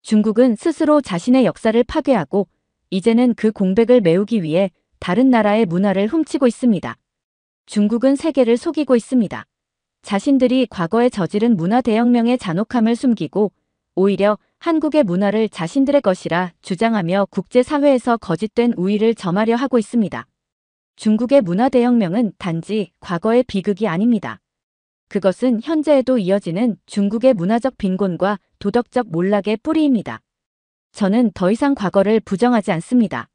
중국은 스스로 자신의 역사를 파괴하고 이제는 그 공백을 메우기 위해 다른 나라의 문화를 훔치고 있습니다. 중국은 세계를 속이고 있습니다. 자신들이 과거에 저지른 문화 대혁명의 잔혹함을 숨기고 오히려 한국의 문화를 자신들의 것이라 주장하며 국제사회에서 거짓된 우위를 점하려 하고 있습니다. 중국의 문화 대혁명은 단지 과거의 비극이 아닙니다. 그것은 현재에도 이어지는 중국의 문화적 빈곤과 도덕적 몰락의 뿌리입니다. 저는 더 이상 과거를 부정하지 않습니다.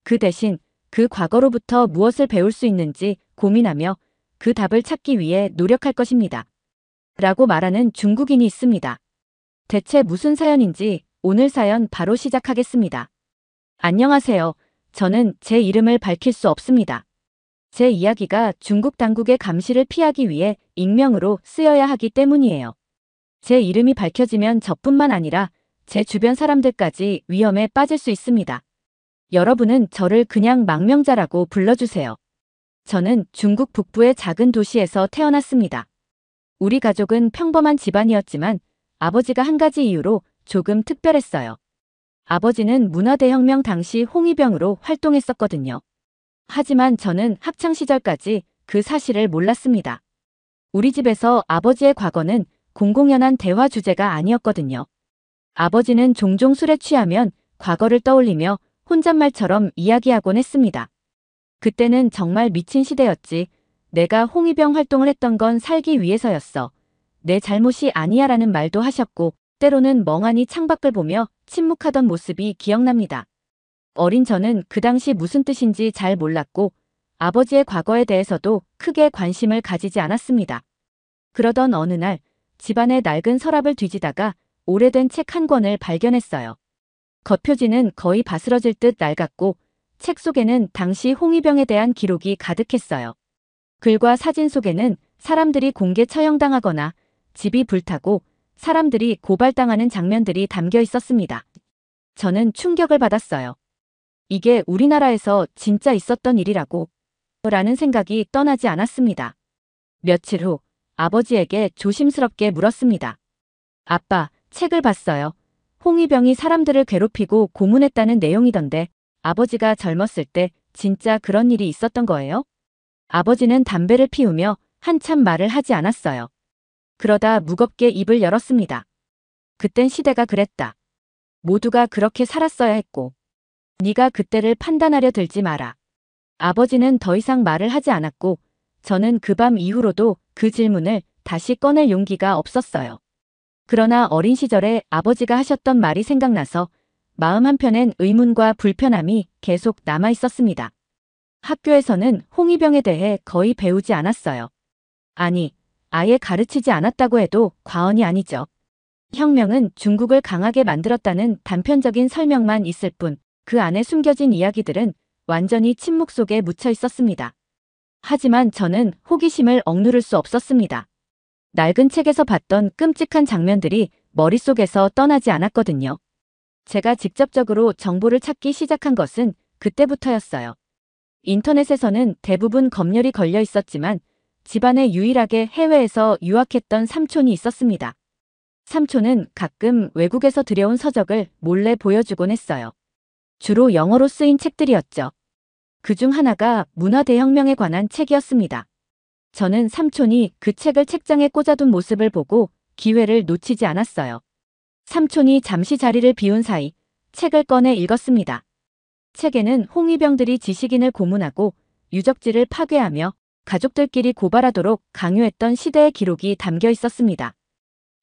그 대신 그 과거로부터 무엇을 배울 수 있는지 고민하며 그 답을 찾기 위해 노력할 것입니다. 라고 말하는 중국인이 있습니다. 대체 무슨 사연인지 오늘 사연 바로 시작하겠습니다. 안녕하세요. 저는 제 이름을 밝힐 수 없습니다. 제 이야기가 중국 당국의 감시를 피하기 위해 익명으로 쓰여야 하기 때문이에요. 제 이름이 밝혀지면 저뿐만 아니라 제 주변 사람들까지 위험에 빠질 수 있습니다. 여러분은 저를 그냥 망명자라고 불러주세요. 저는 중국 북부의 작은 도시에서 태어났습니다. 우리 가족은 평범한 집안이었지만 아버지가 한 가지 이유로 조금 특별했어요. 아버지는 문화대혁명 당시 홍위병으로 활동했었거든요. 하지만 저는 학창시절까지 그 사실을 몰랐습니다. 우리 집에서 아버지의 과거는 공공연한 대화 주제가 아니었거든요. 아버지는 종종 술에 취하면 과거를 떠올리며 혼잣말처럼 이야기하곤 했습니다. 그때는 정말 미친 시대였지. 내가 홍위병 활동을 했던 건 살기 위해서였어. 내 잘못이 아니야 라는 말도 하셨고 때로는 멍하니 창밖을 보며 침묵하던 모습이 기억납니다. 어린 저는 그 당시 무슨 뜻인지 잘 몰랐고 아버지의 과거에 대해서도 크게 관심을 가지지 않았습니다. 그러던 어느 날 집안의 낡은 서랍을 뒤지다가 오래된 책 한 권을 발견했어요. 겉표지는 거의 바스러질 듯 낡았고 책 속에는 당시 홍위병에 대한 기록이 가득했어요. 글과 사진 속에는 사람들이 공개 처형당하거나 집이 불타고 사람들이 고발당하는 장면들이 담겨 있었습니다. 저는 충격을 받았어요. 이게 우리나라에서 진짜 있었던 일이라고 라는 생각이 떠나지 않았습니다. 며칠 후 아버지에게 조심스럽게 물었습니다. 아빠, 책을 봤어요. 홍위병이 사람들을 괴롭히고 고문했다는 내용이던데 아버지가 젊었을 때 진짜 그런 일이 있었던 거예요? 아버지는 담배를 피우며 한참 말을 하지 않았어요. 그러다 무겁게 입을 열었습니다. 그땐 시대가 그랬다. 모두가 그렇게 살았어야 했고 네가 그때를 판단하려 들지 마라. 아버지는 더 이상 말을 하지 않았고 저는 그 밤 이후로도 그 질문을 다시 꺼낼 용기가 없었어요. 그러나 어린 시절에 아버지가 하셨던 말이 생각나서 마음 한편엔 의문과 불편함이 계속 남아 있었습니다. 학교에서는 홍위병에 대해 거의 배우지 않았어요. 아니, 아예 가르치지 않았다고 해도 과언이 아니죠. 혁명은 중국을 강하게 만들었다는 단편적인 설명만 있을 뿐 그 안에 숨겨진 이야기들은 완전히 침묵 속에 묻혀 있었습니다. 하지만 저는 호기심을 억누를 수 없었습니다. 낡은 책에서 봤던 끔찍한 장면들이 머릿속에서 떠나지 않았거든요. 제가 직접적으로 정보를 찾기 시작한 것은 그때부터였어요. 인터넷에서는 대부분 검열이 걸려 있었지만 집안에 유일하게 해외에서 유학했던 삼촌이 있었습니다. 삼촌은 가끔 외국에서 들여온 서적을 몰래 보여주곤 했어요. 주로 영어로 쓰인 책들이었죠. 그중 하나가 문화대혁명에 관한 책이었습니다. 저는 삼촌이 그 책을 책장에 꽂아둔 모습을 보고 기회를 놓치지 않았어요. 삼촌이 잠시 자리를 비운 사이 책을 꺼내 읽었습니다. 책에는 홍위병들이 지식인을 고문하고 유적지를 파괴하며 가족들끼리 고발하도록 강요했던 시대의 기록이 담겨 있었습니다.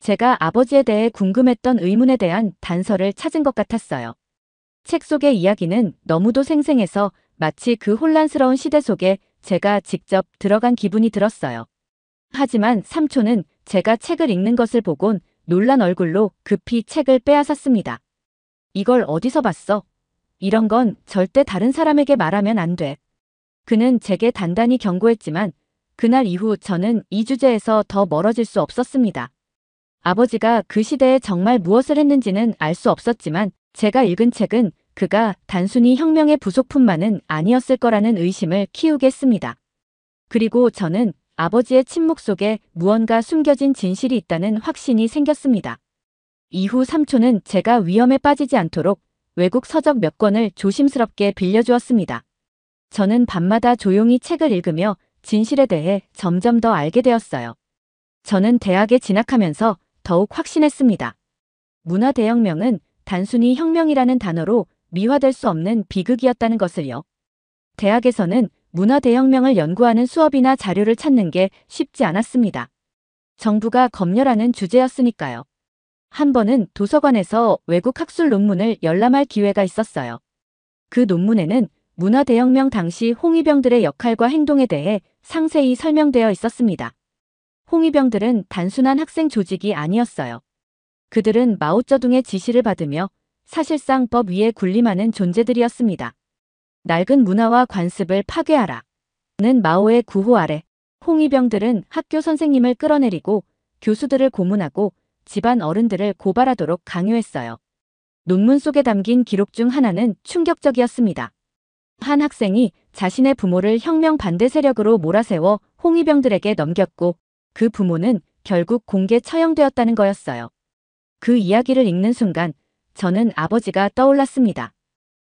제가 아버지에 대해 궁금했던 의문에 대한 단서를 찾은 것 같았어요. 책 속의 이야기는 너무도 생생해서 마치 그 혼란스러운 시대 속에 제가 직접 들어간 기분이 들었어요. 하지만 삼촌은 제가 책을 읽는 것을 보곤 놀란 얼굴로 급히 책을 빼앗았습니다. 이걸 어디서 봤어? 이런 건 절대 다른 사람에게 말하면 안 돼. 그는 제게 단단히 경고했지만 그날 이후 저는 이 주제에서 더 멀어질 수 없었습니다. 아버지가 그 시대에 정말 무엇을 했는지는 알 수 없었지만 제가 읽은 책은 그가 단순히 혁명의 부속품만은 아니었을 거라는 의심을 키우게 했습니다. 그리고 저는 아버지의 침묵 속에 무언가 숨겨진 진실이 있다는 확신이 생겼습니다. 이후 삼촌은 제가 위험에 빠지지 않도록 외국 서적 몇 권을 조심스럽게 빌려주었습니다. 저는 밤마다 조용히 책을 읽으며 진실에 대해 점점 더 알게 되었어요. 저는 대학에 진학하면서 더욱 확신했습니다. 문화대혁명은 단순히 혁명이라는 단어로 미화될 수 없는 비극이었다는 것을요. 대학에서는 문화대혁명을 연구하는 수업이나 자료를 찾는 게 쉽지 않았습니다. 정부가 검열하는 주제였으니까요. 한 번은 도서관에서 외국 학술 논문을 열람할 기회가 있었어요. 그 논문에는 문화대혁명 당시 홍위병들의 역할과 행동에 대해 상세히 설명되어 있었습니다. 홍위병들은 단순한 학생 조직이 아니었어요. 그들은 마오쩌둥의 지시를 받으며 사실상 법 위에 군림하는 존재들이었습니다. 낡은 문화와 관습을 파괴하라 는 마오의 구호 아래 홍위병들은 학교 선생님을 끌어내리고 교수들을 고문하고 집안 어른들을 고발하도록 강요했어요. 논문 속에 담긴 기록 중 하나는 충격적이었습니다. 한 학생이 자신의 부모를 혁명 반대 세력으로 몰아세워 홍위병들에게 넘겼고 그 부모는 결국 공개 처형되었다는 거였어요. 그 이야기를 읽는 순간 저는 아버지가 떠올랐습니다.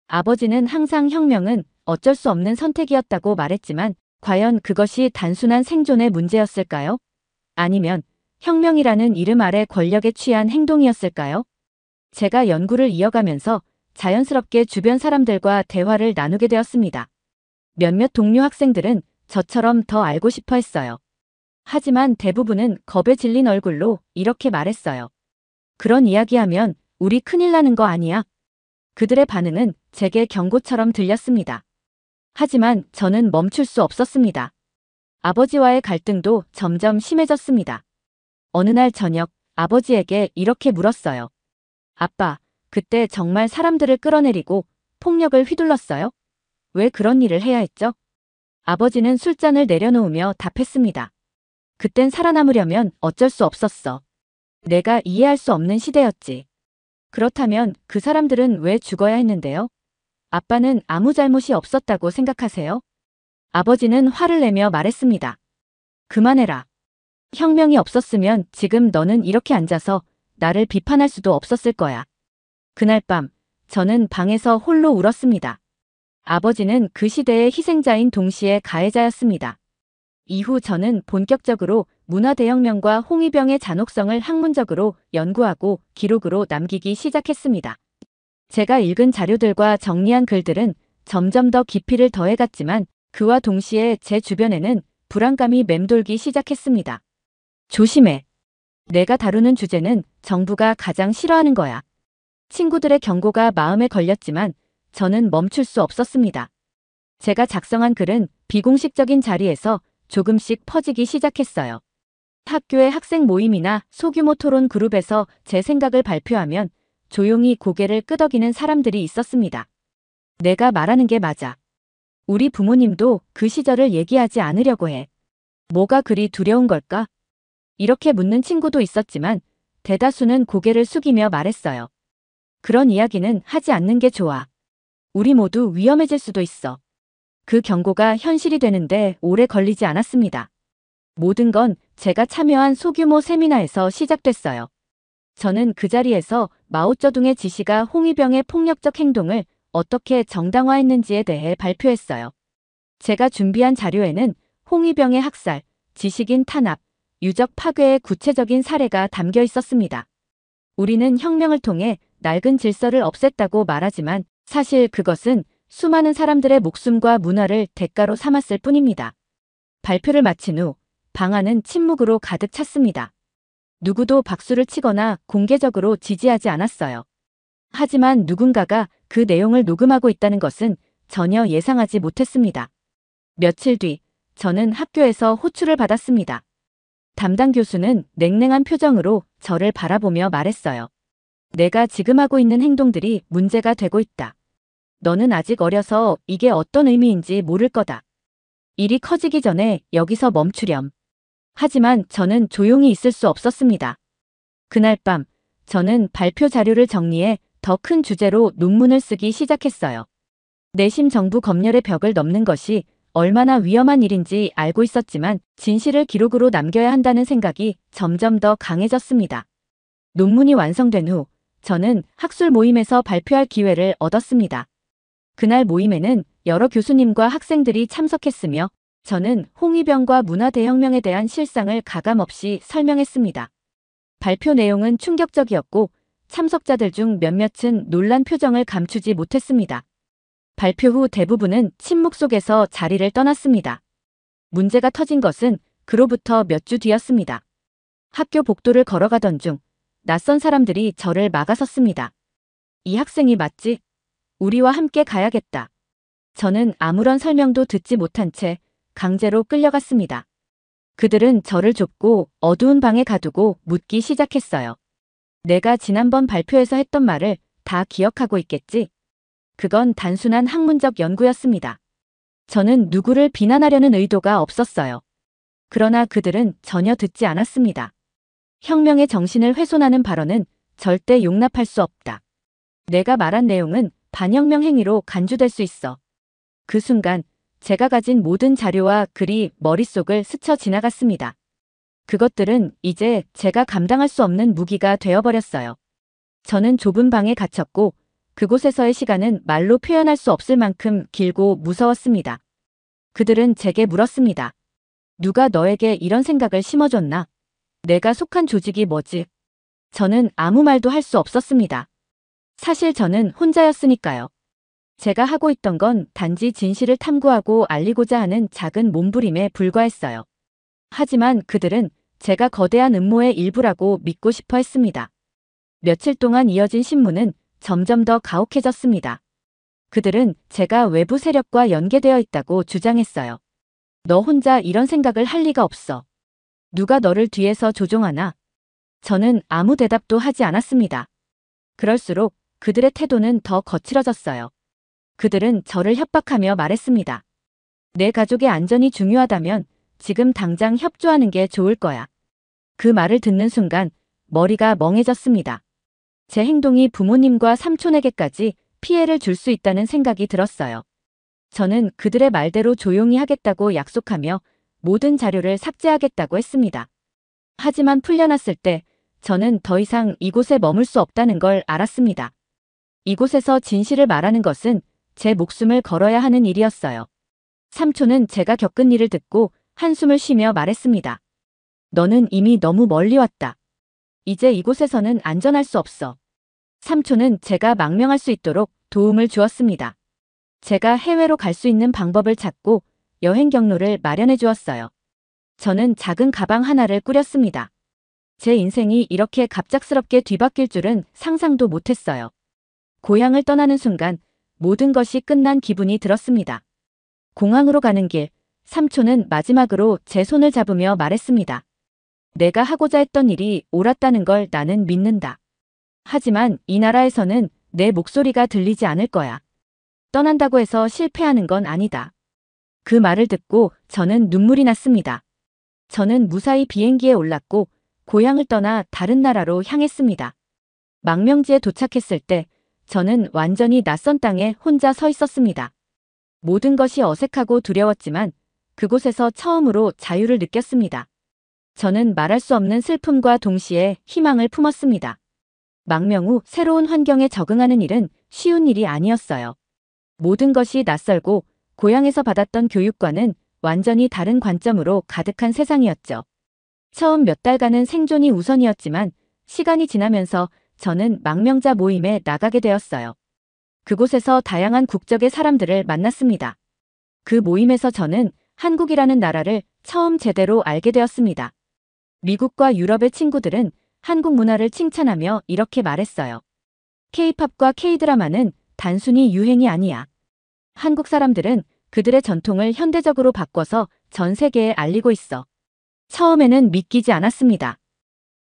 아버지는 항상 혁명은 어쩔 수 없는 선택이었다고 말했지만 과연 그것이 단순한 생존의 문제였을까요? 아니면 혁명이라는 이름 아래 권력에 취한 행동이었을까요? 제가 연구를 이어가면서 자연스럽게 주변 사람들과 대화를 나누게 되었습니다. 몇몇 동료 학생들은 저처럼 더 알고 싶어 했어요. 하지만 대부분은 겁에 질린 얼굴로 이렇게 말했어요. 그런 이야기하면 우리 큰일 나는 거 아니야? 그들의 반응은 제게 경고처럼 들렸습니다. 하지만 저는 멈출 수 없었습니다. 아버지와의 갈등도 점점 심해졌습니다. 어느 날 저녁 아버지에게 이렇게 물었어요. 아빠, 그때 정말 사람들을 끌어내리고 폭력을 휘둘렀어요? 왜 그런 일을 해야 했죠? 아버지는 술잔을 내려놓으며 답했습니다. 그땐 살아남으려면 어쩔 수 없었어. 내가 이해할 수 없는 시대였지. 그렇다면 그 사람들은 왜 죽어야 했는데요? 아빠는 아무 잘못이 없었다고 생각하세요? 아버지는 화를 내며 말했습니다. 그만해라. 혁명이 없었으면 지금 너는 이렇게 앉아서 나를 비판할 수도 없었을 거야. 그날 밤 저는 방에서 홀로 울었습니다. 아버지는 그 시대의 희생자인 동시에 가해자였습니다. 이후 저는 본격적으로 문화대혁명과 홍위병의 잔혹성을 학문적으로 연구하고 기록으로 남기기 시작했습니다. 제가 읽은 자료들과 정리한 글들은 점점 더 깊이를 더해갔지만 그와 동시에 제 주변에는 불안감이 맴돌기 시작했습니다. 조심해. 내가 다루는 주제는 정부가 가장 싫어하는 거야. 친구들의 경고가 마음에 걸렸지만 저는 멈출 수 없었습니다. 제가 작성한 글은 비공식적인 자리에서 조금씩 퍼지기 시작했어요. 학교의 학생 모임이나 소규모 토론 그룹에서 제 생각을 발표하면 조용히 고개를 끄덕이는 사람들이 있었습니다. 내가 말하는 게 맞아. 우리 부모님도 그 시절을 얘기하지 않으려고 해. 뭐가 그리 두려운 걸까? 이렇게 묻는 친구도 있었지만 대다수는 고개를 숙이며 말했어요. 그런 이야기는 하지 않는 게 좋아. 우리 모두 위험해질 수도 있어. 그 경고가 현실이 되는데 오래 걸리지 않았습니다. 모든 건 제가 참여한 소규모 세미나에서 시작됐어요. 저는 그 자리에서 마오쩌둥의 지시가 홍위병의 폭력적 행동을 어떻게 정당화했는지에 대해 발표했어요. 제가 준비한 자료에는 홍위병의 학살, 지식인 탄압, 유적 파괴의 구체적인 사례가 담겨 있었습니다. 우리는 혁명을 통해 낡은 질서를 없앴다고 말하지만 사실 그것은 수많은 사람들의 목숨과 문화를 대가로 삼았을 뿐입니다. 발표를 마친 후 방안은 침묵으로 가득 찼습니다. 누구도 박수를 치거나 공개적으로 지지하지 않았어요. 하지만 누군가가 그 내용을 녹음하고 있다는 것은 전혀 예상하지 못했습니다. 며칠 뒤 저는 학교에서 호출을 받았습니다. 담당 교수는 냉랭한 표정으로 저를 바라보며 말했어요. 내가 지금 하고 있는 행동들이 문제가 되고 있다. 너는 아직 어려서 이게 어떤 의미인지 모를 거다. 일이 커지기 전에 여기서 멈추렴. 하지만 저는 조용히 있을 수 없었습니다. 그날 밤 저는 발표 자료를 정리해 더 큰 주제로 논문을 쓰기 시작했어요. 내심 정부 검열의 벽을 넘는 것이 얼마나 위험한 일인지 알고 있었지만 진실을 기록으로 남겨야 한다는 생각이 점점 더 강해졌습니다. 논문이 완성된 후 저는 학술 모임에서 발표할 기회를 얻었습니다. 그날 모임에는 여러 교수님과 학생들이 참석했으며 저는 홍위병과 문화대혁명에 대한 실상을 가감없이 설명했습니다. 발표 내용은 충격적이었고 참석자들 중 몇몇은 놀란 표정을 감추지 못했습니다. 발표 후 대부분은 침묵 속에서 자리를 떠났습니다. 문제가 터진 것은 그로부터 몇 주 뒤였습니다. 학교 복도를 걸어가던 중 낯선 사람들이 저를 막아섰습니다. 이 학생이 맞지? 우리와 함께 가야겠다. 저는 아무런 설명도 듣지 못한 채 강제로 끌려갔습니다. 그들은 저를 좁고 어두운 방에 가두고 묻기 시작했어요. 내가 지난번 발표에서 했던 말을 다 기억하고 있겠지? 그건 단순한 학문적 연구였습니다. 저는 누구를 비난하려는 의도가 없었어요. 그러나 그들은 전혀 듣지 않았습니다. 혁명의 정신을 훼손하는 발언은 절대 용납할 수 없다. 내가 말한 내용은 반혁명 행위로 간주될 수 있어. 그 순간 제가 가진 모든 자료와 글이 머릿속을 스쳐 지나갔습니다. 그것들은 이제 제가 감당할 수 없는 무기가 되어버렸어요. 저는 좁은 방에 갇혔고 그곳에서의 시간은 말로 표현할 수 없을 만큼 길고 무서웠습니다. 그들은 제게 물었습니다. 누가 너에게 이런 생각을 심어줬나? 내가 속한 조직이 뭐지? 저는 아무 말도 할 수 없었습니다. 사실 저는 혼자였으니까요. 제가 하고 있던 건 단지 진실을 탐구하고 알리고자 하는 작은 몸부림에 불과했어요. 하지만 그들은 제가 거대한 음모의 일부라고 믿고 싶어 했습니다. 며칠 동안 이어진 신문은 점점 더 가혹해졌습니다. 그들은 제가 외부 세력과 연계되어 있다고 주장했어요. 너 혼자 이런 생각을 할 리가 없어. 누가 너를 뒤에서 조종하나? 저는 아무 대답도 하지 않았습니다. 그럴수록 그들의 태도는 더 거칠어졌어요. 그들은 저를 협박하며 말했습니다. 내 가족의 안전이 중요하다면 지금 당장 협조하는 게 좋을 거야. 그 말을 듣는 순간 머리가 멍해졌습니다. 제 행동이 부모님과 삼촌에게까지 피해를 줄 수 있다는 생각이 들었어요. 저는 그들의 말대로 조용히 하겠다고 약속하며 모든 자료를 삭제하겠다고 했습니다. 하지만 풀려났을 때 저는 더 이상 이곳에 머물 수 없다는 걸 알았습니다. 이곳에서 진실을 말하는 것은 제 목숨을 걸어야 하는 일이었어요. 삼촌은 제가 겪은 일을 듣고 한숨을 쉬며 말했습니다. 너는 이미 너무 멀리 왔다. 이제 이곳에서는 안전할 수 없어. 삼촌은 제가 망명할 수 있도록 도움을 주었습니다. 제가 해외로 갈 수 있는 방법을 찾고 여행 경로를 마련해 주었어요. 저는 작은 가방 하나를 꾸렸습니다. 제 인생이 이렇게 갑작스럽게 뒤바뀔 줄은 상상도 못했어요. 고향을 떠나는 순간 모든 것이 끝난 기분이 들었습니다. 공항으로 가는 길, 삼촌은 마지막으로 제 손을 잡으며 말했습니다. 내가 하고자 했던 일이 옳았다는 걸 나는 믿는다. 하지만 이 나라에서는 내 목소리가 들리지 않을 거야. 떠난다고 해서 실패하는 건 아니다. 그 말을 듣고 저는 눈물이 났습니다. 저는 무사히 비행기에 올랐고 고향을 떠나 다른 나라로 향했습니다. 망명지에 도착했을 때 저는 완전히 낯선 땅에 혼자 서 있었습니다. 모든 것이 어색하고 두려웠지만 그곳에서 처음으로 자유를 느꼈습니다. 저는 말할 수 없는 슬픔과 동시에 희망을 품었습니다. 망명 후 새로운 환경에 적응하는 일은 쉬운 일이 아니었어요. 모든 것이 낯설고 고향에서 받았던 교육과는 완전히 다른 관점으로 가득한 세상이었죠. 처음 몇 달간은 생존이 우선이었지만 시간이 지나면서 저는 망명자 모임에 나가게 되었어요. 그곳에서 다양한 국적의 사람들을 만났습니다. 그 모임에서 저는 한국이라는 나라를 처음 제대로 알게 되었습니다. 미국과 유럽의 친구들은 한국 문화를 칭찬하며 이렇게 말했어요. K-팝과 K-드라마는 단순히 유행이 아니야. 한국 사람들은 그들의 전통을 현대적으로 바꿔서 전 세계에 알리고 있어. 처음에는 믿기지 않았습니다.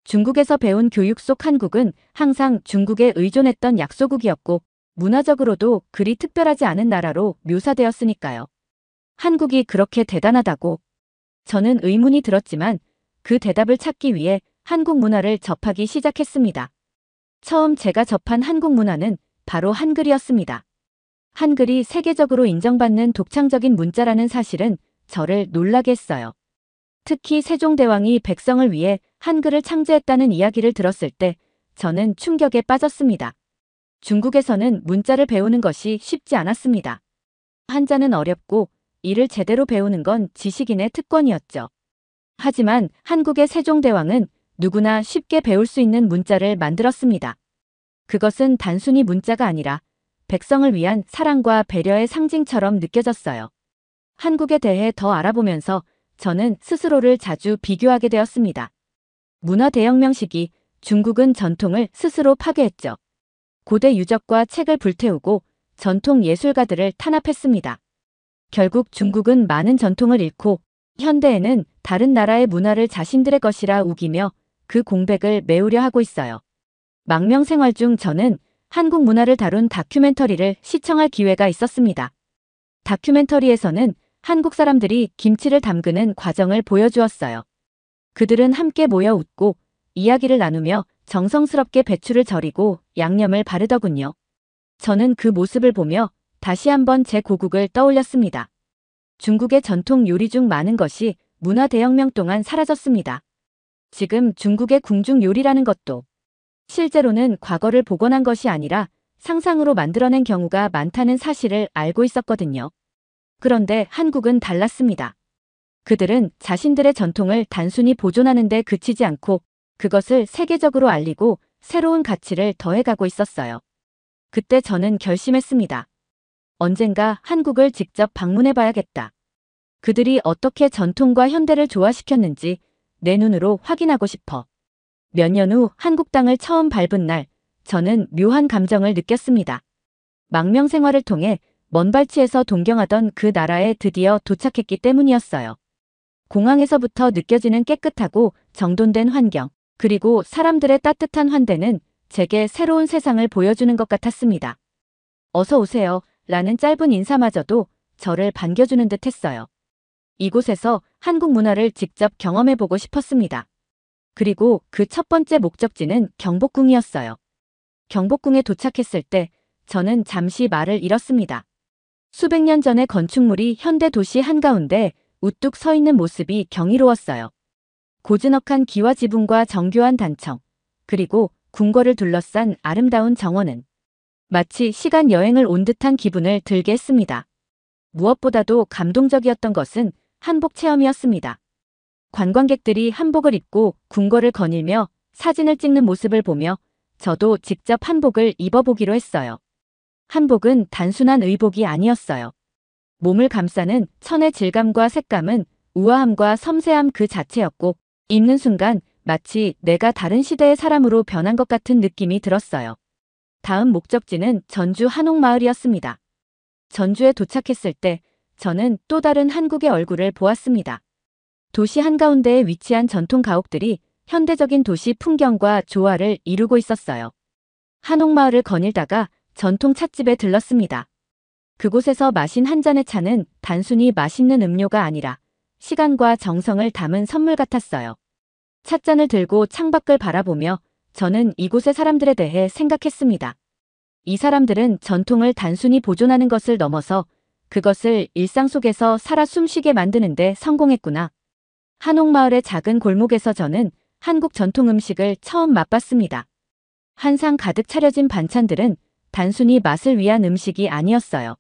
중국에서 배운 교육 속 한국은 항상 중국에 의존했던 약소국이었고 문화적으로도 그리 특별하지 않은 나라로 묘사되었으니까요. 한국이 그렇게 대단하다고. 저는 의문이 들었지만 그 대답을 찾기 위해 한국 문화를 접하기 시작했습니다. 처음 제가 접한 한국 문화는 바로 한글이었습니다. 한글이 세계적으로 인정받는 독창적인 문자라는 사실은 저를 놀라게 했어요. 특히 세종대왕이 백성을 위해 한글을 창제했다는 이야기를 들었을 때 저는 충격에 빠졌습니다. 중국에서는 문자를 배우는 것이 쉽지 않았습니다. 한자는 어렵고 이를 제대로 배우는 건 지식인의 특권이었죠. 하지만 한국의 세종대왕은 누구나 쉽게 배울 수 있는 문자를 만들었습니다. 그것은 단순히 문자가 아니라 백성을 위한 사랑과 배려의 상징처럼 느껴졌어요. 한국에 대해 더 알아보면서 저는 스스로를 자주 비교하게 되었습니다. 문화 대혁명 시기 중국은 전통을 스스로 파괴했죠. 고대 유적과 책을 불태우고 전통 예술가들을 탄압했습니다. 결국 중국은 많은 전통을 잃고 현대에는 다른 나라의 문화를 자신들의 것이라 우기며 그 공백을 메우려 하고 있어요. 망명 생활 중 저는 한국 문화를 다룬 다큐멘터리를 시청할 기회가 있었습니다. 다큐멘터리에서는 한국 사람들이 김치를 담그는 과정을 보여주었어요. 그들은 함께 모여 웃고 이야기를 나누며 정성스럽게 배추를 절이고 양념을 바르더군요. 저는 그 모습을 보며 다시 한번 제 고국을 떠올렸습니다. 중국의 전통 요리 중 많은 것이 문화 대혁명 동안 사라졌습니다. 지금 중국의 궁중 요리라는 것도 실제로는 과거를 복원한 것이 아니라 상상으로 만들어낸 경우가 많다는 사실을 알고 있었거든요. 그런데 한국은 달랐습니다. 그들은 자신들의 전통을 단순히 보존하는 데 그치지 않고 그것을 세계적으로 알리고 새로운 가치를 더해가고 있었어요. 그때 저는 결심했습니다. 언젠가 한국을 직접 방문해 봐야겠다. 그들이 어떻게 전통과 현대를 조화시켰는지 내 눈으로 확인하고 싶어. 몇 년 후 한국 땅을 처음 밟은 날, 저는 묘한 감정을 느꼈습니다. 망명 생활을 통해 먼 발치에서 동경하던 그 나라에 드디어 도착했기 때문이었어요. 공항에서부터 느껴지는 깨끗하고 정돈된 환경, 그리고 사람들의 따뜻한 환대는 제게 새로운 세상을 보여주는 것 같았습니다. 어서 오세요 라는 짧은 인사마저도 저를 반겨주는 듯 했어요. 이곳에서 한국 문화를 직접 경험해보고 싶었습니다. 그리고 그 첫 번째 목적지는 경복궁이었어요. 경복궁에 도착했을 때 저는 잠시 말을 잃었습니다. 수백 년 전의 건축물이 현대 도시 한가운데 우뚝 서 있는 모습이 경이로웠어요. 고즈넉한 기와 지붕과 정교한 단청, 그리고 궁궐을 둘러싼 아름다운 정원은 마치 시간 여행을 온 듯한 기분을 들게 했습니다. 무엇보다도 감동적이었던 것은 한복 체험이었습니다. 관광객들이 한복을 입고 궁궐을 거닐며 사진을 찍는 모습을 보며 저도 직접 한복을 입어보기로 했어요. 한복은 단순한 의복이 아니었어요. 몸을 감싸는 천의 질감과 색감은 우아함과 섬세함 그 자체였고 입는 순간 마치 내가 다른 시대의 사람으로 변한 것 같은 느낌이 들었어요. 다음 목적지는 전주 한옥마을이었습니다. 전주에 도착했을 때 저는 또 다른 한국의 얼굴을 보았습니다. 도시 한가운데에 위치한 전통 가옥들이 현대적인 도시 풍경과 조화를 이루고 있었어요. 한옥마을을 거닐다가 전통 찻집에 들렀습니다. 그곳에서 마신 한 잔의 차는 단순히 맛있는 음료가 아니라 시간과 정성을 담은 선물 같았어요. 찻잔을 들고 창밖을 바라보며 저는 이곳의 사람들에 대해 생각했습니다. 이 사람들은 전통을 단순히 보존하는 것을 넘어서 그것을 일상 속에서 살아 숨쉬게 만드는 데 성공했구나. 한옥마을의 작은 골목에서 저는 한국 전통 음식을 처음 맛봤습니다. 한상 가득 차려진 반찬들은 단순히 맛을 위한 음식이 아니었어요.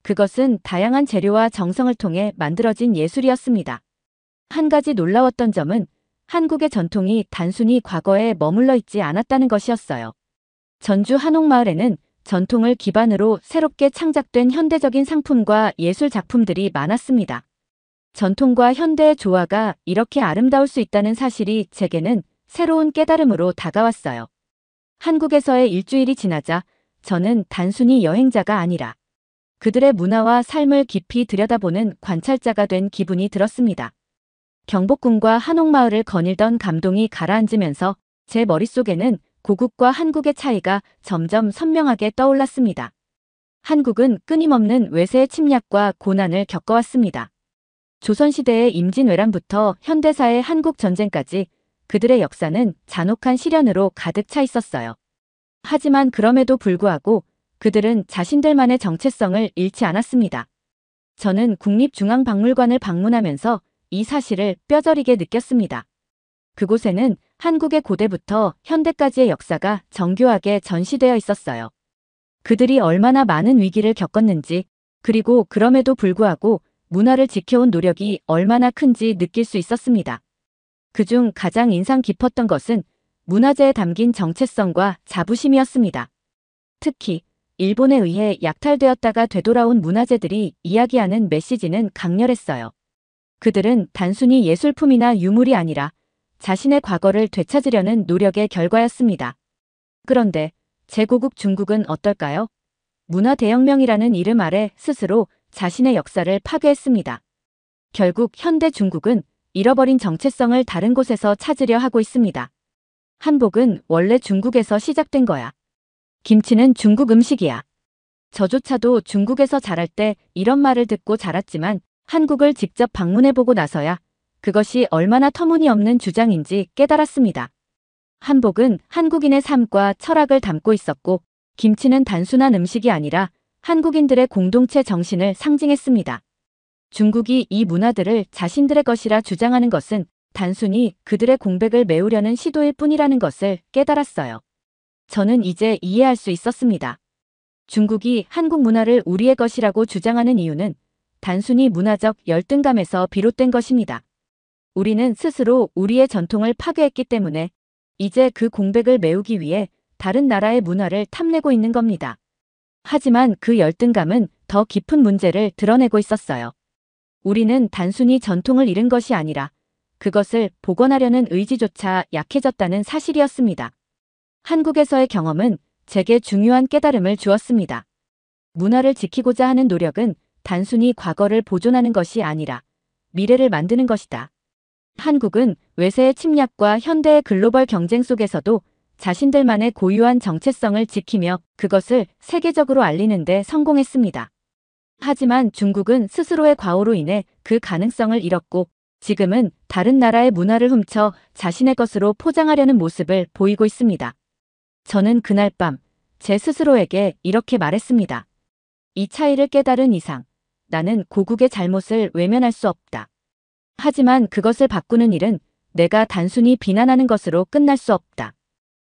그것은 다양한 재료와 정성을 통해 만들어진 예술이었습니다. 한 가지 놀라웠던 점은 한국의 전통이 단순히 과거에 머물러 있지 않았다는 것이었어요. 전주 한옥마을에는 전통을 기반으로 새롭게 창작된 현대적인 상품과 예술 작품들이 많았습니다. 전통과 현대의 조화가 이렇게 아름다울 수 있다는 사실이 제게는 새로운 깨달음으로 다가왔어요. 한국에서의 일주일이 지나자 저는 단순히 여행자가 아니라 그들의 문화와 삶을 깊이 들여다보는 관찰자가 된 기분이 들었습니다. 경복궁과 한옥마을을 거닐던 감동이 가라앉으면서 제 머릿속에는 고국과 한국의 차이가 점점 선명하게 떠올랐습니다. 한국은 끊임없는 외세의 침략과 고난을 겪어왔습니다. 조선시대의 임진왜란부터 현대사의 한국전쟁까지 그들의 역사는 잔혹한 시련으로 가득 차 있었어요. 하지만 그럼에도 불구하고 그들은 자신들만의 정체성을 잃지 않았습니다. 저는 국립중앙박물관을 방문하면서 이 사실을 뼈저리게 느꼈습니다. 그곳에는 한국의 고대부터 현대까지의 역사가 정교하게 전시되어 있었어요. 그들이 얼마나 많은 위기를 겪었는지, 그리고 그럼에도 불구하고 문화를 지켜온 노력이 얼마나 큰지 느낄 수 있었습니다. 그중 가장 인상 깊었던 것은 문화재에 담긴 정체성과 자부심이었습니다. 특히 일본에 의해 약탈되었다가 되돌아온 문화재들이 이야기하는 메시지는 강렬했어요. 그들은 단순히 예술품이나 유물이 아니라 자신의 과거를 되찾으려는 노력의 결과였습니다. 그런데 제고국 중국은 어떨까요? 문화 대혁명이라는 이름 아래 스스로 자신의 역사를 파괴했습니다. 결국 현대 중국은 잃어버린 정체성을 다른 곳에서 찾으려 하고 있습니다. 한복은 원래 중국에서 시작된 거야. 김치는 중국 음식이야. 저조차도 중국에서 자랄 때 이런 말을 듣고 자랐지만 한국을 직접 방문해보고 나서야 그것이 얼마나 터무니없는 주장인지 깨달았습니다. 한복은 한국인의 삶과 철학을 담고 있었고 김치는 단순한 음식이 아니라 한국인들의 공동체 정신을 상징했습니다. 중국이 이 문화들을 자신들의 것이라 주장하는 것은 단순히 그들의 공백을 메우려는 시도일 뿐이라는 것을 깨달았어요. 저는 이제 이해할 수 있었습니다. 중국이 한국 문화를 우리의 것이라고 주장하는 이유는 단순히 문화적 열등감에서 비롯된 것입니다. 우리는 스스로 우리의 전통을 파괴했기 때문에 이제 그 공백을 메우기 위해 다른 나라의 문화를 탐내고 있는 겁니다. 하지만 그 열등감은 더 깊은 문제를 드러내고 있었어요. 우리는 단순히 전통을 잃은 것이 아니라 그것을 복원하려는 의지조차 약해졌다는 사실이었습니다. 한국에서의 경험은 제게 중요한 깨달음을 주었습니다. 문화를 지키고자 하는 노력은 단순히 과거를 보존하는 것이 아니라 미래를 만드는 것이다. 한국은 외세의 침략과 현대의 글로벌 경쟁 속에서도 자신들만의 고유한 정체성을 지키며 그것을 세계적으로 알리는 데 성공했습니다. 하지만 중국은 스스로의 과오로 인해 그 가능성을 잃었고 지금은 다른 나라의 문화를 훔쳐 자신의 것으로 포장하려는 모습을 보이고 있습니다. 저는 그날 밤 제 스스로에게 이렇게 말했습니다. 이 차이를 깨달은 이상 나는 고국의 잘못을 외면할 수 없다. 하지만 그것을 바꾸는 일은 내가 단순히 비난하는 것으로 끝날 수 없다.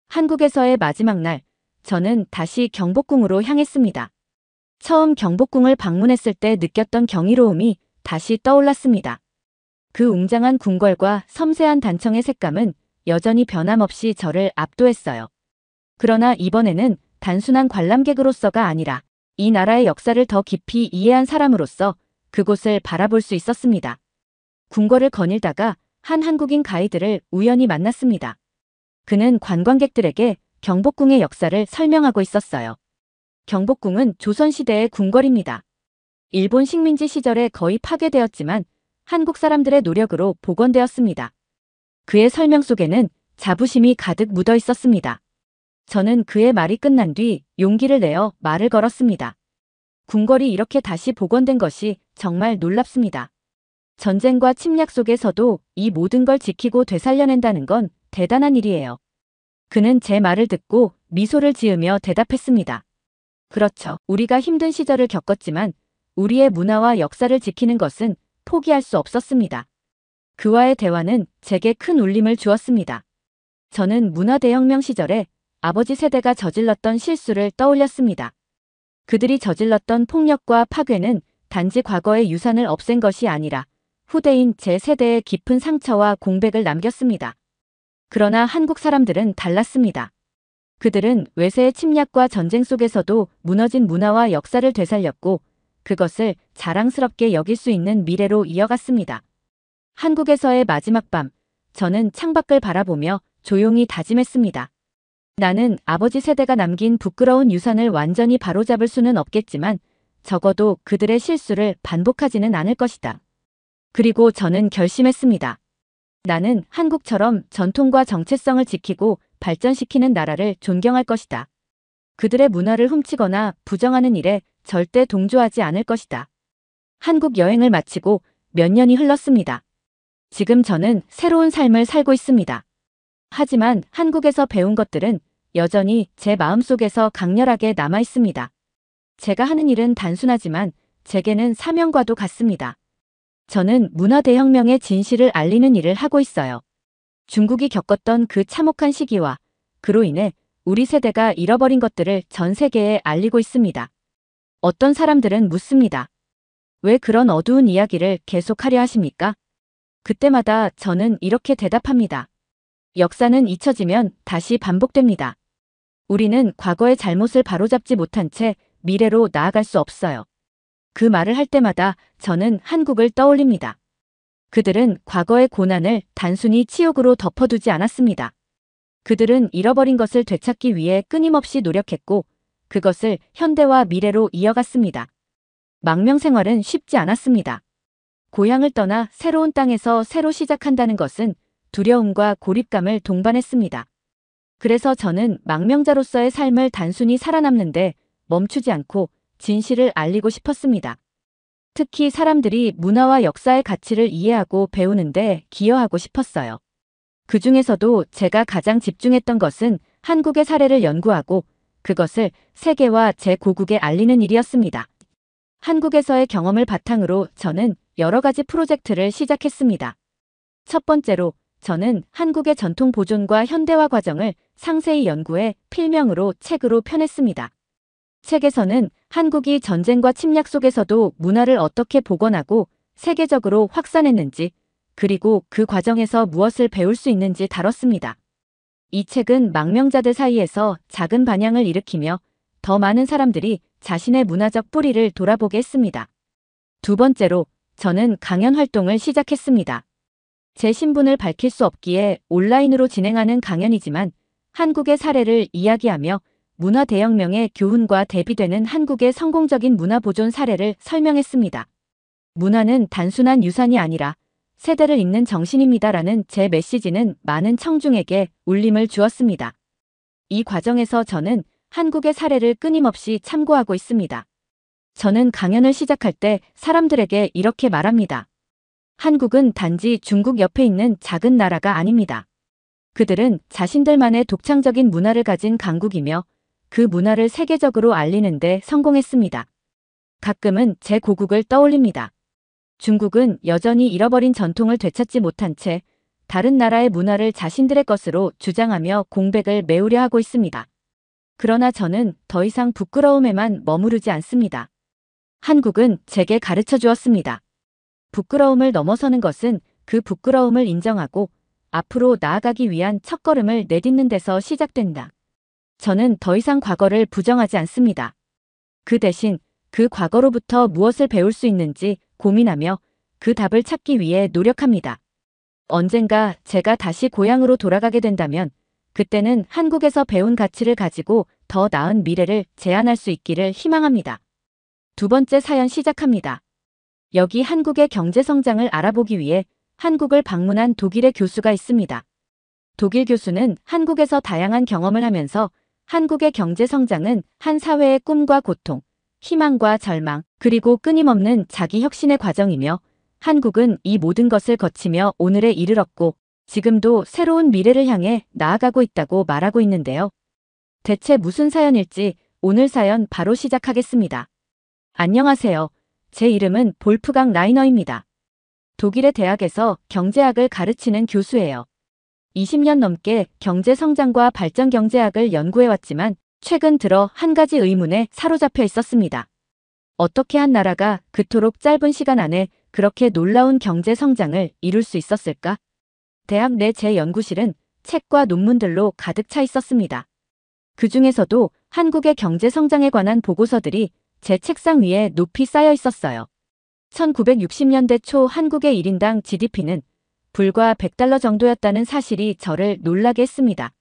한국에서의 마지막 날, 저는 다시 경복궁으로 향했습니다. 처음 경복궁을 방문했을 때 느꼈던 경이로움이 다시 떠올랐습니다. 그 웅장한 궁궐과 섬세한 단청의 색감은 여전히 변함없이 저를 압도했어요. 그러나 이번에는 단순한 관람객으로서가 아니라 이 나라의 역사를 더 깊이 이해한 사람으로서 그곳을 바라볼 수 있었습니다. 궁궐을 거닐다가 한 한국인 가이드를 우연히 만났습니다. 그는 관광객들에게 경복궁의 역사를 설명하고 있었어요. 경복궁은 조선시대의 궁궐입니다. 일본 식민지 시절에 거의 파괴되었지만 한국 사람들의 노력으로 복원되었습니다. 그의 설명 속에는 자부심이 가득 묻어 있었습니다. 저는 그의 말이 끝난 뒤 용기를 내어 말을 걸었습니다. 궁궐이 이렇게 다시 복원된 것이 정말 놀랍습니다. 전쟁과 침략 속에서도 이 모든 걸 지키고 되살려낸다는 건 대단한 일이에요. 그는 제 말을 듣고 미소를 지으며 대답했습니다. 그렇죠. 우리가 힘든 시절을 겪었지만 우리의 문화와 역사를 지키는 것은 포기할 수 없었습니다. 그와의 대화는 제게 큰 울림을 주었습니다. 저는 문화대혁명 시절에 아버지 세대가 저질렀던 실수를 떠올렸습니다. 그들이 저질렀던 폭력과 파괴는 단지 과거의 유산을 없앤 것이 아니라 후대인 제 세대의 깊은 상처와 공백을 남겼습니다. 그러나 한국 사람들은 달랐습니다. 그들은 외세의 침략과 전쟁 속에서도 무너진 문화와 역사를 되살렸고 그것을 자랑스럽게 여길 수 있는 미래로 이어갔습니다. 한국에서의 마지막 밤, 저는 창밖을 바라보며 조용히 다짐했습니다. 나는 아버지 세대가 남긴 부끄러운 유산을 완전히 바로잡을 수는 없겠지만 적어도 그들의 실수를 반복하지는 않을 것이다. 그리고 저는 결심했습니다. 나는 한국처럼 전통과 정체성을 지키고 발전시키는 나라를 존경할 것이다. 그들의 문화를 훔치거나 부정하는 일에 절대 동조하지 않을 것이다. 한국 여행을 마치고 몇 년이 흘렀습니다. 지금 저는 새로운 삶을 살고 있습니다. 하지만 한국에서 배운 것들은 여전히 제 마음속에서 강렬하게 남아 있습니다. 제가 하는 일은 단순하지만 제게는 사명과도 같습니다. 저는 문화대혁명의 진실을 알리는 일을 하고 있어요. 중국이 겪었던 그 참혹한 시기와 그로 인해 우리 세대가 잃어버린 것들을 전 세계에 알리고 있습니다. 어떤 사람들은 묻습니다. 왜 그런 어두운 이야기를 계속하려 하십니까? 그때마다 저는 이렇게 대답합니다. 역사는 잊혀지면 다시 반복됩니다. 우리는 과거의 잘못을 바로잡지 못한 채 미래로 나아갈 수 없어요. 그 말을 할 때마다 저는 한국을 떠올립니다. 그들은 과거의 고난을 단순히 치욕으로 덮어두지 않았습니다. 그들은 잃어버린 것을 되찾기 위해 끊임없이 노력했고 그것을 현대와 미래로 이어갔습니다. 망명 생활은 쉽지 않았습니다. 고향을 떠나 새로운 땅에서 새로 시작한다는 것은 두려움과 고립감을 동반했습니다. 그래서 저는 망명자로서의 삶을 단순히 살아남는데 멈추지 않고 진실을 알리고 싶었습니다. 특히 사람들이 문화와 역사의 가치를 이해하고 배우는데 기여하고 싶었어요. 그 중에서도 제가 가장 집중했던 것은 한국의 사례를 연구하고 그것을 세계와 제5국에 알리는 일이었습니다. 한국에서의 경험을 바탕으로 저는 여러 가지 프로젝트를 시작했습니다. 첫 번째로 저는 한국의 전통 보존과 현대화 과정을 상세히 연구해 필명으로 책으로 펴냈습니다. 책에서는 한국이 전쟁과 침략 속에서도 문화를 어떻게 복원하고 세계적으로 확산했는지, 그리고 그 과정에서 무엇을 배울 수 있는지 다뤘습니다. 이 책은 망명자들 사이에서 작은 반향을 일으키며 더 많은 사람들이 자신의 문화적 뿌리를 돌아보게 했습니다. 두 번째로 저는 강연 활동을 시작했습니다. 제 신분을 밝힐 수 없기에 온라인으로 진행하는 강연이지만 한국의 사례를 이야기하며 문화 대혁명의 교훈과 대비되는 한국의 성공적인 문화 보존 사례를 설명했습니다. 문화는 단순한 유산이 아니라 세대를 잇는 정신입니다라는 제 메시지는 많은 청중에게 울림을 주었습니다. 이 과정에서 저는 한국의 사례를 끊임없이 참고하고 있습니다. 저는 강연을 시작할 때 사람들에게 이렇게 말합니다. 한국은 단지 중국 옆에 있는 작은 나라가 아닙니다. 그들은 자신들만의 독창적인 문화를 가진 강국이며 그 문화를 세계적으로 알리는데 성공했습니다. 가끔은 제 고국을 떠올립니다. 중국은 여전히 잃어버린 전통을 되찾지 못한 채 다른 나라의 문화를 자신들의 것으로 주장하며 공백을 메우려 하고 있습니다. 그러나 저는 더 이상 부끄러움에만 머무르지 않습니다. 한국은 제게 가르쳐 주었습니다. 부끄러움을 넘어서는 것은 그 부끄러움을 인정하고 앞으로 나아가기 위한 첫걸음을 내딛는 데서 시작된다. 저는 더 이상 과거를 부정하지 않습니다. 그 대신 그 과거로부터 무엇을 배울 수 있는지 고민하며 그 답을 찾기 위해 노력합니다. 언젠가 제가 다시 고향으로 돌아가게 된다면 그때는 한국에서 배운 가치를 가지고 더 나은 미래를 제안할 수 있기를 희망합니다. 두 번째 사연 시작합니다. 여기 한국의 경제 성장을 알아보기 위해 한국을 방문한 독일의 교수가 있습니다. 독일 교수는 한국에서 다양한 경험을 하면서 한국의 경제 성장은 한 사회의 꿈과 고통, 희망과 절망, 그리고 끊임없는 자기 혁신의 과정이며 한국은 이 모든 것을 거치며 오늘에 이르렀고 지금도 새로운 미래를 향해 나아가고 있다고 말하고 있는데요. 대체 무슨 사연일지 오늘 사연 바로 시작하겠습니다. 안녕하세요. 제 이름은 볼프강 라이너입니다. 독일의 대학에서 경제학을 가르치는 교수예요. 20년 넘게 경제 성장과 발전 경제학을 연구해왔지만 최근 들어 한 가지 의문에 사로잡혀 있었습니다. 어떻게 한 나라가 그토록 짧은 시간 안에 그렇게 놀라운 경제 성장을 이룰 수 있었을까? 대학 내 제 연구실은 책과 논문들로 가득 차 있었습니다. 그 중에서도 한국의 경제 성장에 관한 보고서들이 제 책상 위에 높이 쌓여 있었어요. 1960년대 초 한국의 1인당 GDP는 불과 $100 정도였다는 사실이 저를 놀라게 했습니다.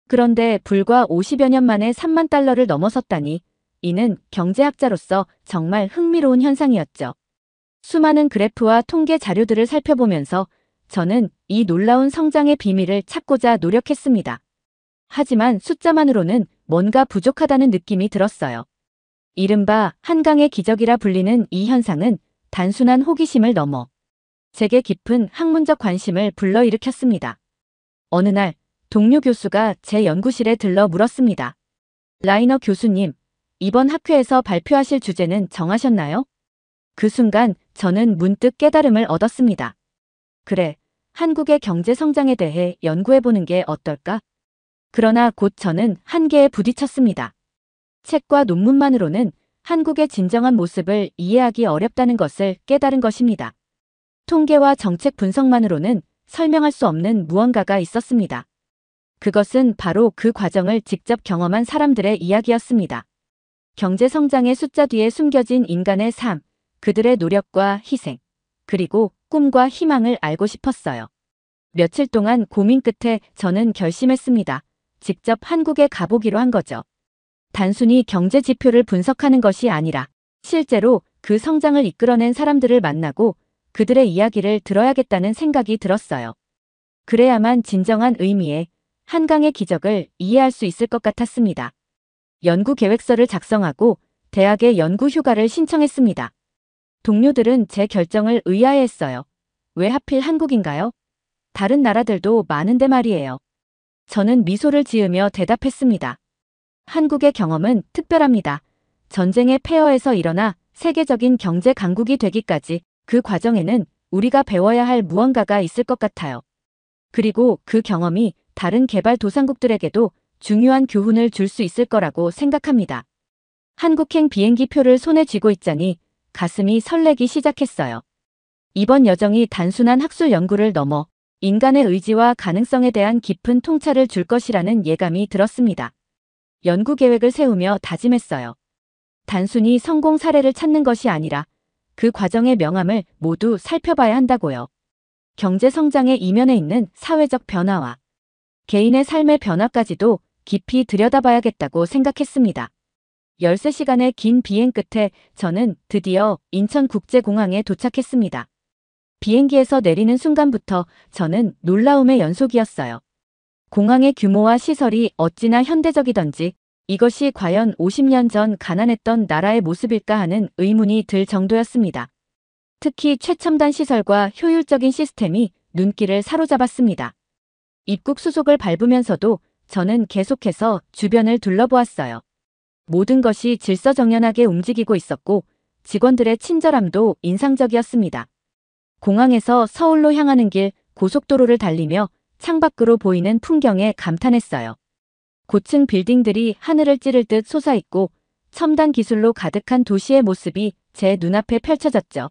그런데 불과 50여 년 만에 $3만 달러를 넘어섰다니 이는 경제학자로서 정말 흥미로운 현상이었죠. 수많은 그래프와 통계 자료들을 살펴보면서 저는 이 놀라운 성장의 비밀을 찾고자 노력했습니다. 하지만 숫자만으로는 뭔가 부족하다는 느낌이 들었어요. 이른바 한강의 기적이라 불리는 이 현상은 단순한 호기심을 넘어 제게 깊은 학문적 관심을 불러일으켰습니다. 어느 날 동료 교수가 제 연구실에 들러 물었습니다. 라이너 교수님, 이번 학회에서 발표하실 주제는 정하셨나요? 그 순간 저는 문득 깨달음을 얻었습니다. 그래, 한국의 경제 성장에 대해 연구해보는 게 어떨까? 그러나 곧 저는 한계에 부딪혔습니다. 책과 논문만으로는 한국의 진정한 모습을 이해하기 어렵다는 것을 깨달은 것입니다. 통계와 정책 분석만으로는 설명할 수 없는 무언가가 있었습니다. 그것은 바로 그 과정을 직접 경험한 사람들의 이야기였습니다. 경제 성장의 숫자 뒤에 숨겨진 인간의 삶, 그들의 노력과 희생, 그리고 꿈과 희망을 알고 싶었어요. 며칠 동안 고민 끝에 저는 결심했습니다. 직접 한국에 가보기로 한 거죠. 단순히 경제 지표를 분석하는 것이 아니라 실제로 그 성장을 이끌어낸 사람들을 만나고 그들의 이야기를 들어야겠다는 생각이 들었어요. 그래야만 진정한 의미의 한강의 기적을 이해할 수 있을 것 같았습니다. 연구 계획서를 작성하고 대학에 연구 휴가를 신청했습니다. 동료들은 제 결정을 의아해했어요. 왜 하필 한국인가요? 다른 나라들도 많은데 말이에요. 저는 미소를 지으며 대답했습니다. 한국의 경험은 특별합니다. 전쟁의 폐허에서 일어나 세계적인 경제 강국이 되기까지 그 과정에는 우리가 배워야 할 무언가가 있을 것 같아요. 그리고 그 경험이 다른 개발도상국들에게도 중요한 교훈을 줄 수 있을 거라고 생각합니다. 한국행 비행기 표를 손에 쥐고 있자니 가슴이 설레기 시작했어요. 이번 여정이 단순한 학술 연구를 넘어 인간의 의지와 가능성에 대한 깊은 통찰을 줄 것이라는 예감이 들었습니다. 연구 계획을 세우며 다짐했어요. 단순히 성공 사례를 찾는 것이 아니라 그 과정의 명암을 모두 살펴봐야 한다고요. 경제 성장의 이면에 있는 사회적 변화와 개인의 삶의 변화까지도 깊이 들여다봐야겠다고 생각했습니다. 13시간의 긴 비행 끝에 저는 드디어 인천국제공항에 도착했습니다. 비행기에서 내리는 순간부터 저는 놀라움의 연속이었어요. 공항의 규모와 시설이 어찌나 현대적이던지 이것이 과연 50년 전 가난했던 나라의 모습일까 하는 의문이 들 정도였습니다. 특히 최첨단 시설과 효율적인 시스템이 눈길을 사로잡았습니다. 입국 수속을 밟으면서도 저는 계속해서 주변을 둘러보았어요. 모든 것이 질서정연하게 움직이고 있었고 직원들의 친절함도 인상적이었습니다. 공항에서 서울로 향하는 길 고속도로를 달리며 창밖으로 보이는 풍경에 감탄했어요. 고층 빌딩들이 하늘을 찌를 듯 솟아있고 첨단 기술로 가득한 도시의 모습이 제 눈앞에 펼쳐졌죠.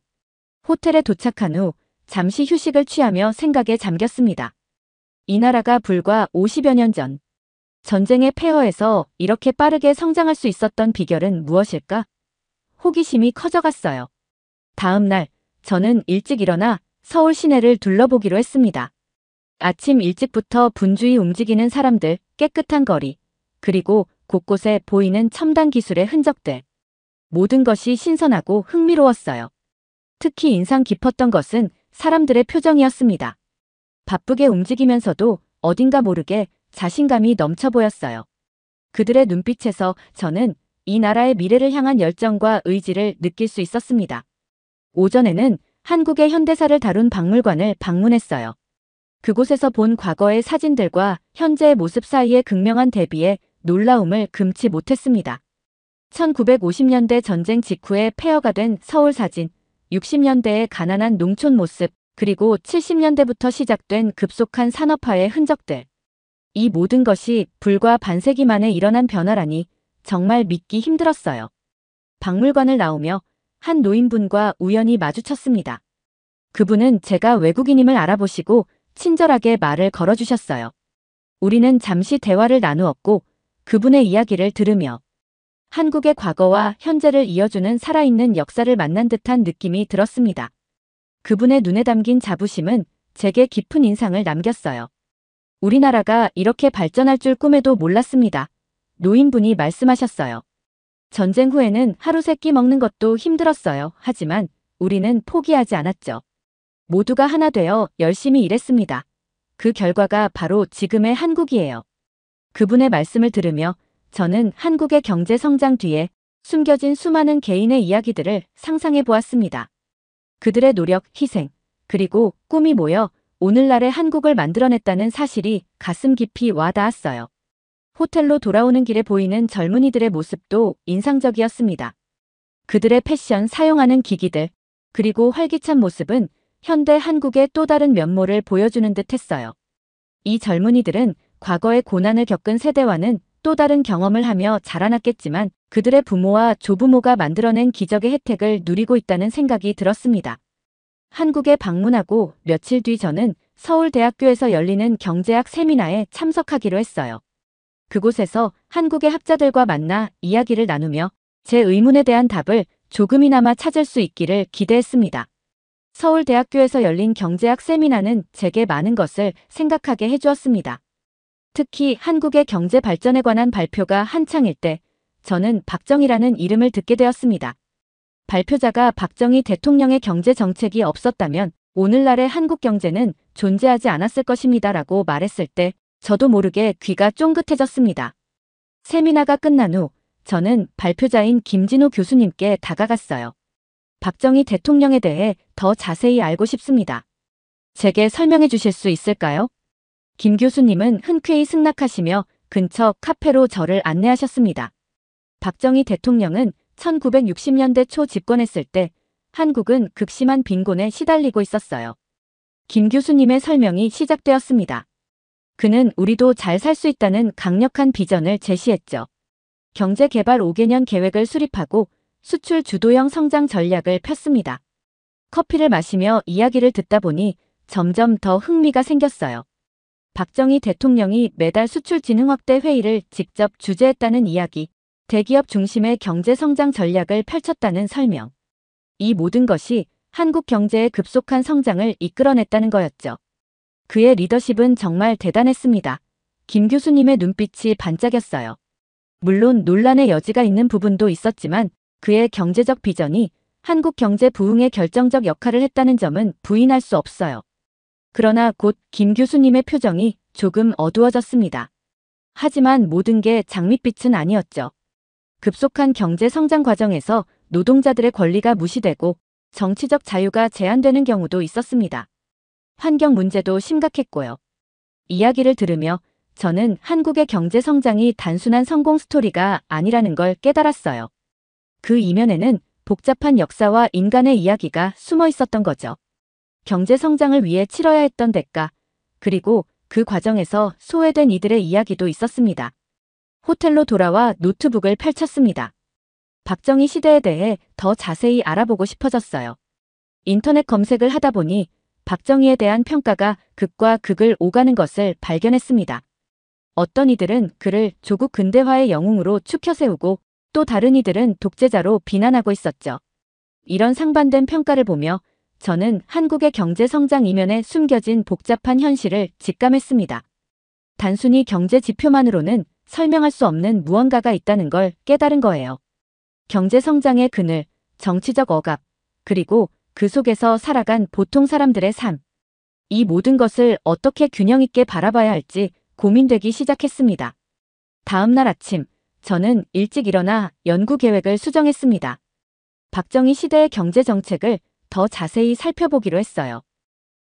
호텔에 도착한 후 잠시 휴식을 취하며 생각에 잠겼습니다. 이 나라가 불과 50여 년 전 전쟁의 폐허에서 이렇게 빠르게 성장할 수 있었던 비결은 무엇일까? 호기심이 커져갔어요. 다음 날 저는 일찍 일어나 서울 시내를 둘러보기로 했습니다. 아침 일찍부터 분주히 움직이는 사람들, 깨끗한 거리, 그리고 곳곳에 보이는 첨단 기술의 흔적들. 모든 것이 신선하고 흥미로웠어요. 특히 인상 깊었던 것은 사람들의 표정이었습니다. 바쁘게 움직이면서도 어딘가 모르게 자신감이 넘쳐 보였어요. 그들의 눈빛에서 저는 이 나라의 미래를 향한 열정과 의지를 느낄 수 있었습니다. 오전에는 한국의 현대사를 다룬 박물관을 방문했어요. 그곳에서 본 과거의 사진들과 현재의 모습 사이의 극명한 대비에 놀라움을 금치 못했습니다. 1950년대 전쟁 직후에 폐허가 된 서울 사진, 60년대의 가난한 농촌 모습, 그리고 70년대부터 시작된 급속한 산업화의 흔적들. 이 모든 것이 불과 반세기 만에 일어난 변화라니 정말 믿기 힘들었어요. 박물관을 나오며 한 노인분과 우연히 마주쳤습니다. 그분은 제가 외국인임을 알아보시고 친절하게 말을 걸어주셨어요. 우리는 잠시 대화를 나누었고 그분의 이야기를 들으며 한국의 과거와 현재를 이어주는 살아있는 역사를 만난 듯한 느낌이 들었습니다. 그분의 눈에 담긴 자부심은 제게 깊은 인상을 남겼어요. 우리나라가 이렇게 발전할 줄 꿈에도 몰랐습니다. 노인분이 말씀하셨어요. 전쟁 후에는 하루 세 끼 먹는 것도 힘들었어요. 하지만 우리는 포기하지 않았죠. 모두가 하나 되어 열심히 일했습니다. 그 결과가 바로 지금의 한국이에요. 그분의 말씀을 들으며 저는 한국의 경제 성장 뒤에 숨겨진 수많은 개인의 이야기들을 상상해 보았습니다. 그들의 노력, 희생, 그리고 꿈이 모여 오늘날의 한국을 만들어냈다는 사실이 가슴 깊이 와닿았어요. 호텔로 돌아오는 길에 보이는 젊은이들의 모습도 인상적이었습니다. 그들의 패션, 사용하는 기기들, 그리고 활기찬 모습은 현대 한국의 또 다른 면모를 보여주는 듯 했어요. 이 젊은이들은 과거의 고난을 겪은 세대와는 또 다른 경험을 하며 자라났겠지만 그들의 부모와 조부모가 만들어낸 기적의 혜택을 누리고 있다는 생각이 들었습니다. 한국에 방문하고 며칠 뒤 저는 서울대학교에서 열리는 경제학 세미나에 참석하기로 했어요. 그곳에서 한국의 학자들과 만나 이야기를 나누며 제 의문에 대한 답을 조금이나마 찾을 수 있기를 기대했습니다. 서울대학교에서 열린 경제학 세미나는 제게 많은 것을 생각하게 해주었습니다. 특히 한국의 경제 발전에 관한 발표가 한창일 때 저는 박정희라는 이름을 듣게 되었습니다. 발표자가 박정희 대통령의 경제 정책이 없었다면 오늘날의 한국 경제는 존재하지 않았을 것입니다라고 말했을 때 저도 모르게 귀가 쫑긋해졌습니다. 세미나가 끝난 후 저는 발표자인 김진호 교수님께 다가갔어요. 박정희 대통령에 대해 더 자세히 알고 싶습니다. 제게 설명해 주실 수 있을까요? 김 교수님은 흔쾌히 승낙하시며 근처 카페로 저를 안내하셨습니다. 박정희 대통령은 1960년대 초 집권했을 때 한국은 극심한 빈곤에 시달리고 있었어요. 김 교수님의 설명이 시작되었습니다. 그는 우리도 잘 살 수 있다는 강력한 비전을 제시했죠. 경제개발 5개년 계획을 수립하고 수출 주도형 성장 전략을 폈습니다. 커피를 마시며 이야기를 듣다 보니 점점 더 흥미가 생겼어요. 박정희 대통령이 매달 수출 진흥 확대 회의를 직접 주재했다는 이야기, 대기업 중심의 경제 성장 전략을 펼쳤다는 설명. 이 모든 것이 한국 경제의 급속한 성장을 이끌어냈다는 거였죠. 그의 리더십은 정말 대단했습니다. 김 교수님의 눈빛이 반짝였어요. 물론 논란의 여지가 있는 부분도 있었지만 그의 경제적 비전이 한국 경제 부흥에 결정적 역할을 했다는 점은 부인할 수 없어요. 그러나 곧 김 교수님의 표정이 조금 어두워졌습니다. 하지만 모든 게 장밋빛은 아니었죠. 급속한 경제 성장 과정에서 노동자들의 권리가 무시되고 정치적 자유가 제한되는 경우도 있었습니다. 환경 문제도 심각했고요. 이야기를 들으며 저는 한국의 경제 성장이 단순한 성공 스토리가 아니라는 걸 깨달았어요. 그 이면에는 복잡한 역사와 인간의 이야기가 숨어 있었던 거죠. 경제 성장을 위해 치러야 했던 대가, 그리고 그 과정에서 소외된 이들의 이야기도 있었습니다. 호텔로 돌아와 노트북을 펼쳤습니다. 박정희 시대에 대해 더 자세히 알아보고 싶어졌어요. 인터넷 검색을 하다 보니 박정희에 대한 평가가 극과 극을 오가는 것을 발견했습니다. 어떤 이들은 그를 조국 근대화의 영웅으로 추켜 세우고 또 다른 이들은 독재자로 비난하고 있었죠. 이런 상반된 평가를 보며 저는 한국의 경제 성장 이면에 숨겨진 복잡한 현실을 직감했습니다. 단순히 경제 지표만으로는 설명할 수 없는 무언가가 있다는 걸 깨달은 거예요. 경제 성장의 그늘, 정치적 억압, 그리고 그 속에서 살아간 보통 사람들의 삶. 이 모든 것을 어떻게 균형 있게 바라봐야 할지 고민되기 시작했습니다. 다음 날 아침, 저는 일찍 일어나 연구 계획을 수정했습니다. 박정희 시대의 경제 정책을 더 자세히 살펴보기로 했어요.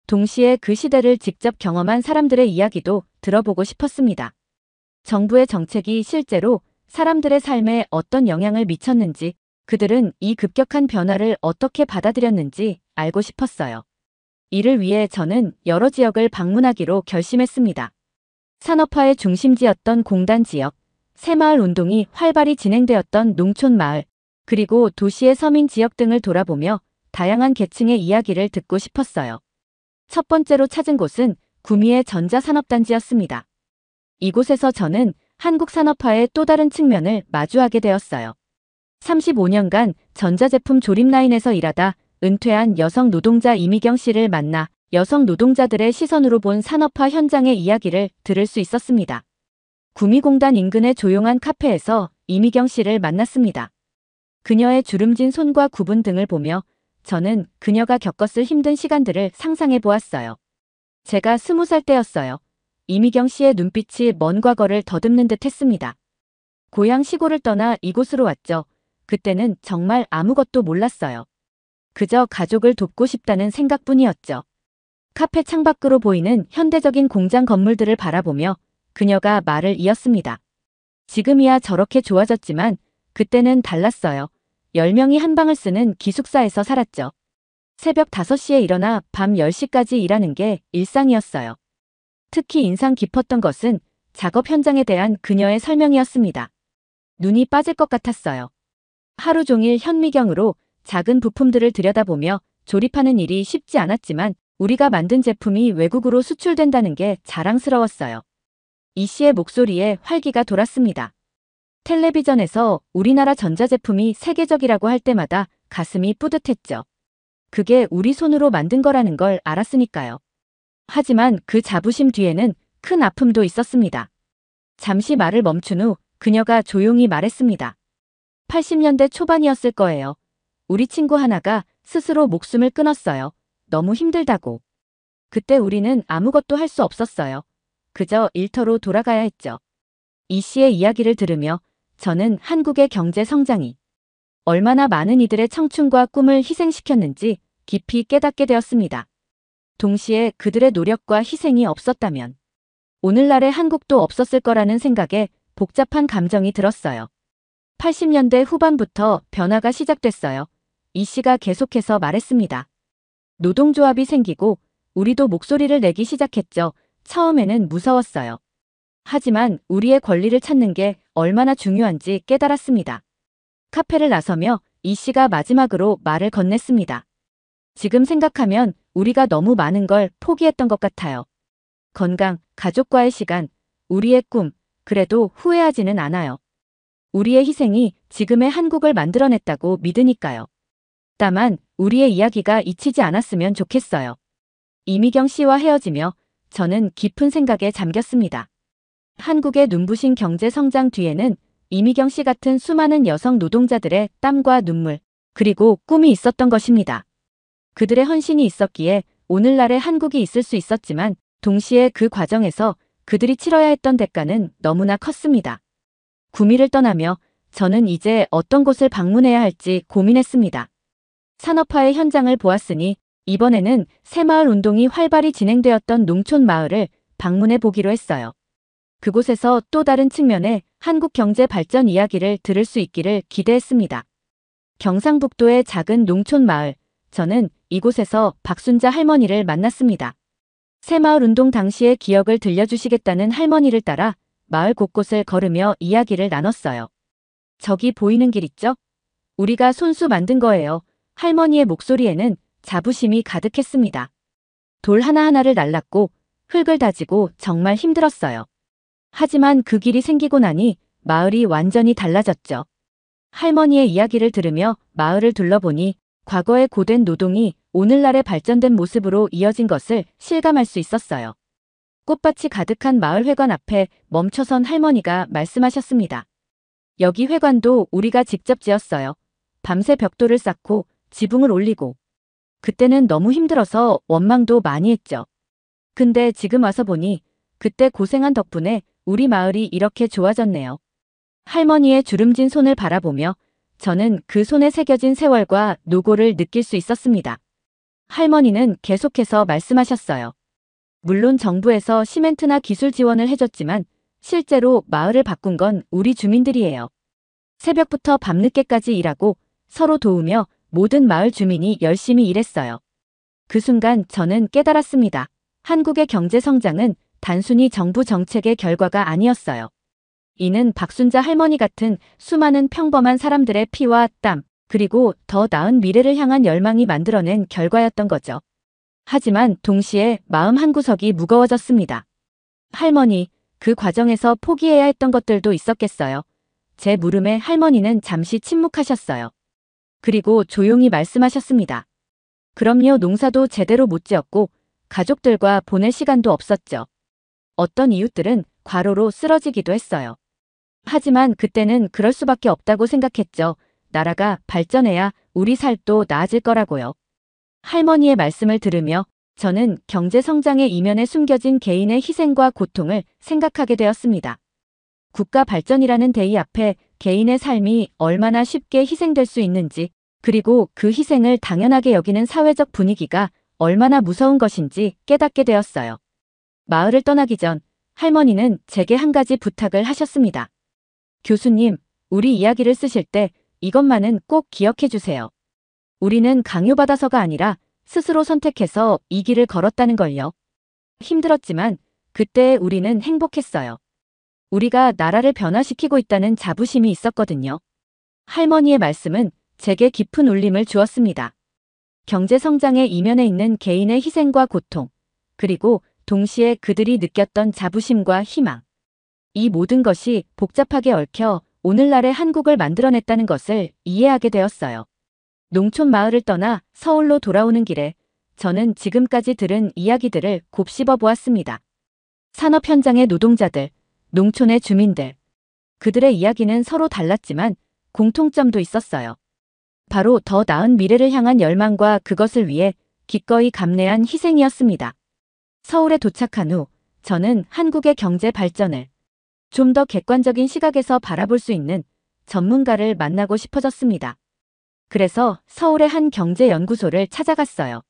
동시에 그 시대를 직접 경험한 사람들의 이야기도 들어보고 싶었습니다. 정부의 정책이 실제로 사람들의 삶에 어떤 영향을 미쳤는지, 그들은 이 급격한 변화를 어떻게 받아들였는지 알고 싶었어요. 이를 위해 저는 여러 지역을 방문하기로 결심했습니다. 산업화의 중심지였던 공단 지역, 새마을 운동이 활발히 진행되었던 농촌 마을, 그리고 도시의 서민 지역 등을 돌아보며 다양한 계층의 이야기를 듣고 싶었어요. 첫 번째로 찾은 곳은 구미의 전자산업단지였습니다. 이곳에서 저는 한국 산업화의 또 다른 측면을 마주하게 되었어요. 35년간 전자제품 조립 라인에서 일하다 은퇴한 여성 노동자 이미경 씨를 만나 여성 노동자들의 시선으로 본 산업화 현장의 이야기를 들을 수 있었습니다. 구미공단 인근의 조용한 카페에서 이미경 씨를 만났습니다. 그녀의 주름진 손과 구분 등을 보며 저는 그녀가 겪었을 힘든 시간들을 상상해 보았어요. 제가 20살 때였어요. 이미경 씨의 눈빛이 먼 과거를 더듬는 듯 했습니다. 고향 시골을 떠나 이곳으로 왔죠. 그때는 정말 아무것도 몰랐어요. 그저 가족을 돕고 싶다는 생각뿐이었죠. 카페 창밖으로 보이는 현대적인 공장 건물들을 바라보며 그녀가 말을 이었습니다. 지금이야 저렇게 좋아졌지만 그때는 달랐어요. 10명이 한 방을 쓰는 기숙사에서 살았죠. 새벽 5시에 일어나 밤 10시까지 일하는 게 일상이었어요. 특히 인상 깊었던 것은 작업 현장에 대한 그녀의 설명이었습니다. 눈이 빠질 것 같았어요. 하루 종일 현미경으로 작은 부품들을 들여다보며 조립하는 일이 쉽지 않았지만 우리가 만든 제품이 외국으로 수출된다는 게 자랑스러웠어요. 이 씨의 목소리에 활기가 돌았습니다. 텔레비전에서 우리나라 전자제품이 세계적이라고 할 때마다 가슴이 뿌듯했죠. 그게 우리 손으로 만든 거라는 걸 알았으니까요. 하지만 그 자부심 뒤에는 큰 아픔도 있었습니다. 잠시 말을 멈춘 후 그녀가 조용히 말했습니다. 80년대 초반이었을 거예요. 우리 친구 하나가 스스로 목숨을 끊었어요. 너무 힘들다고. 그때 우리는 아무것도 할 수 없었어요. 그저 일터로 돌아가야 했죠. 이 씨의 이야기를 들으며 저는 한국의 경제 성장이 얼마나 많은 이들의 청춘과 꿈을 희생시켰는지 깊이 깨닫게 되었습니다. 동시에 그들의 노력과 희생이 없었다면 오늘날의 한국도 없었을 거라는 생각에 복잡한 감정이 들었어요. 80년대 후반부터 변화가 시작됐어요. 이 씨가 계속해서 말했습니다. 노동조합이 생기고 우리도 목소리를 내기 시작했죠. 처음에는 무서웠어요. 하지만 우리의 권리를 찾는 게 얼마나 중요한지 깨달았습니다. 카페를 나서며 이 씨가 마지막으로 말을 건넸습니다. 지금 생각하면 우리가 너무 많은 걸 포기했던 것 같아요. 건강, 가족과의 시간, 우리의 꿈, 그래도 후회하지는 않아요. 우리의 희생이 지금의 한국을 만들어냈다고 믿으니까요. 다만 우리의 이야기가 잊히지 않았으면 좋겠어요. 이미경 씨와 헤어지며 저는 깊은 생각에 잠겼습니다. 한국의 눈부신 경제 성장 뒤에는 이미경 씨 같은 수많은 여성 노동자들의 땀과 눈물, 그리고 꿈이 있었던 것입니다. 그들의 헌신이 있었기에 오늘날의 한국이 있을 수 있었지만 동시에 그 과정에서 그들이 치러야 했던 대가는 너무나 컸습니다. 구미를 떠나며 저는 이제 어떤 곳을 방문해야 할지 고민했습니다. 산업화의 현장을 보았으니 이번에는 새마을 운동이 활발히 진행되었던 농촌 마을을 방문해 보기로 했어요. 그곳에서 또 다른 측면의 한국 경제 발전 이야기를 들을 수 있기를 기대했습니다. 경상북도의 작은 농촌 마을, 저는 이곳에서 박순자 할머니를 만났습니다. 새마을 운동 당시의 기억을 들려주시겠다는 할머니를 따라 마을 곳곳을 걸으며 이야기를 나눴어요. 저기 보이는 길 있죠? 우리가 손수 만든 거예요. 할머니의 목소리에는 자부심이 가득했습니다. 돌 하나하나를 날랐고 흙을 다지고 정말 힘들었어요. 하지만 그 길이 생기고 나니 마을이 완전히 달라졌죠. 할머니의 이야기를 들으며 마을을 둘러보니 과거의 고된 노동이 오늘날의 발전된 모습으로 이어진 것을 실감할 수 있었어요. 꽃밭이 가득한 마을 회관 앞에 멈춰선 할머니가 말씀하셨습니다. 여기 회관도 우리가 직접 지었어요. 밤새 벽돌을 쌓고 지붕을 올리고. 그때는 너무 힘들어서 원망도 많이 했죠. 근데 지금 와서 보니 그때 고생한 덕분에 우리 마을이 이렇게 좋아졌네요. 할머니의 주름진 손을 바라보며 저는 그 손에 새겨진 세월과 노고를 느낄 수 있었습니다. 할머니는 계속해서 말씀하셨어요. 물론 정부에서 시멘트나 기술 지원을 해줬지만 실제로 마을을 바꾼 건 우리 주민들이에요. 새벽부터 밤늦게까지 일하고 서로 도우며 모든 마을 주민이 열심히 일했어요. 그 순간 저는 깨달았습니다. 한국의 경제 성장은 단순히 정부 정책의 결과가 아니었어요. 이는 박순자 할머니 같은 수많은 평범한 사람들의 피와 땀, 그리고 더 나은 미래를 향한 열망이 만들어낸 결과였던 거죠. 하지만 동시에 마음 한구석이 무거워졌습니다. 할머니, 그 과정에서 포기해야 했던 것들도 있었겠어요. 제 물음에 할머니는 잠시 침묵하셨어요. 그리고 조용히 말씀하셨습니다. 그럼요, 농사도 제대로 못 지었고 가족들과 보낼 시간도 없었죠. 어떤 이웃들은 과로로 쓰러지기도 했어요. 하지만 그때는 그럴 수밖에 없다고 생각했죠. 나라가 발전해야 우리 삶도 나아질 거라고요. 할머니의 말씀을 들으며 저는 경제 성장의 이면에 숨겨진 개인의 희생과 고통을 생각하게 되었습니다. 국가 발전이라는 대의 앞에 개인의 삶이 얼마나 쉽게 희생될 수 있는지, 그리고 그 희생을 당연하게 여기는 사회적 분위기가 얼마나 무서운 것인지 깨닫게 되었어요. 마을을 떠나기 전 할머니는 제게 한 가지 부탁을 하셨습니다. 교수님, 우리 이야기를 쓰실 때 이것만은 꼭 기억해 주세요. 우리는 강요받아서가 아니라 스스로 선택해서 이 길을 걸었다는 걸요. 힘들었지만 그때 우리는 행복했어요. 우리가 나라를 변화시키고 있다는 자부심이 있었거든요. 할머니의 말씀은 제게 깊은 울림을 주었습니다. 경제 성장의 이면에 있는 개인의 희생과 고통, 그리고 동시에 그들이 느꼈던 자부심과 희망. 이 모든 것이 복잡하게 얽혀 오늘날의 한국을 만들어냈다는 것을 이해하게 되었어요. 농촌 마을을 떠나 서울로 돌아오는 길에 저는 지금까지 들은 이야기들을 곱씹어 보았습니다. 산업 현장의 노동자들, 농촌의 주민들. 그들의 이야기는 서로 달랐지만 공통점도 있었어요. 바로 더 나은 미래를 향한 열망과 그것을 위해 기꺼이 감내한 희생이었습니다. 서울에 도착한 후 저는 한국의 경제 발전을 좀 더 객관적인 시각에서 바라볼 수 있는 전문가를 만나고 싶어졌습니다. 그래서 서울의 한 경제연구소를 찾아갔어요.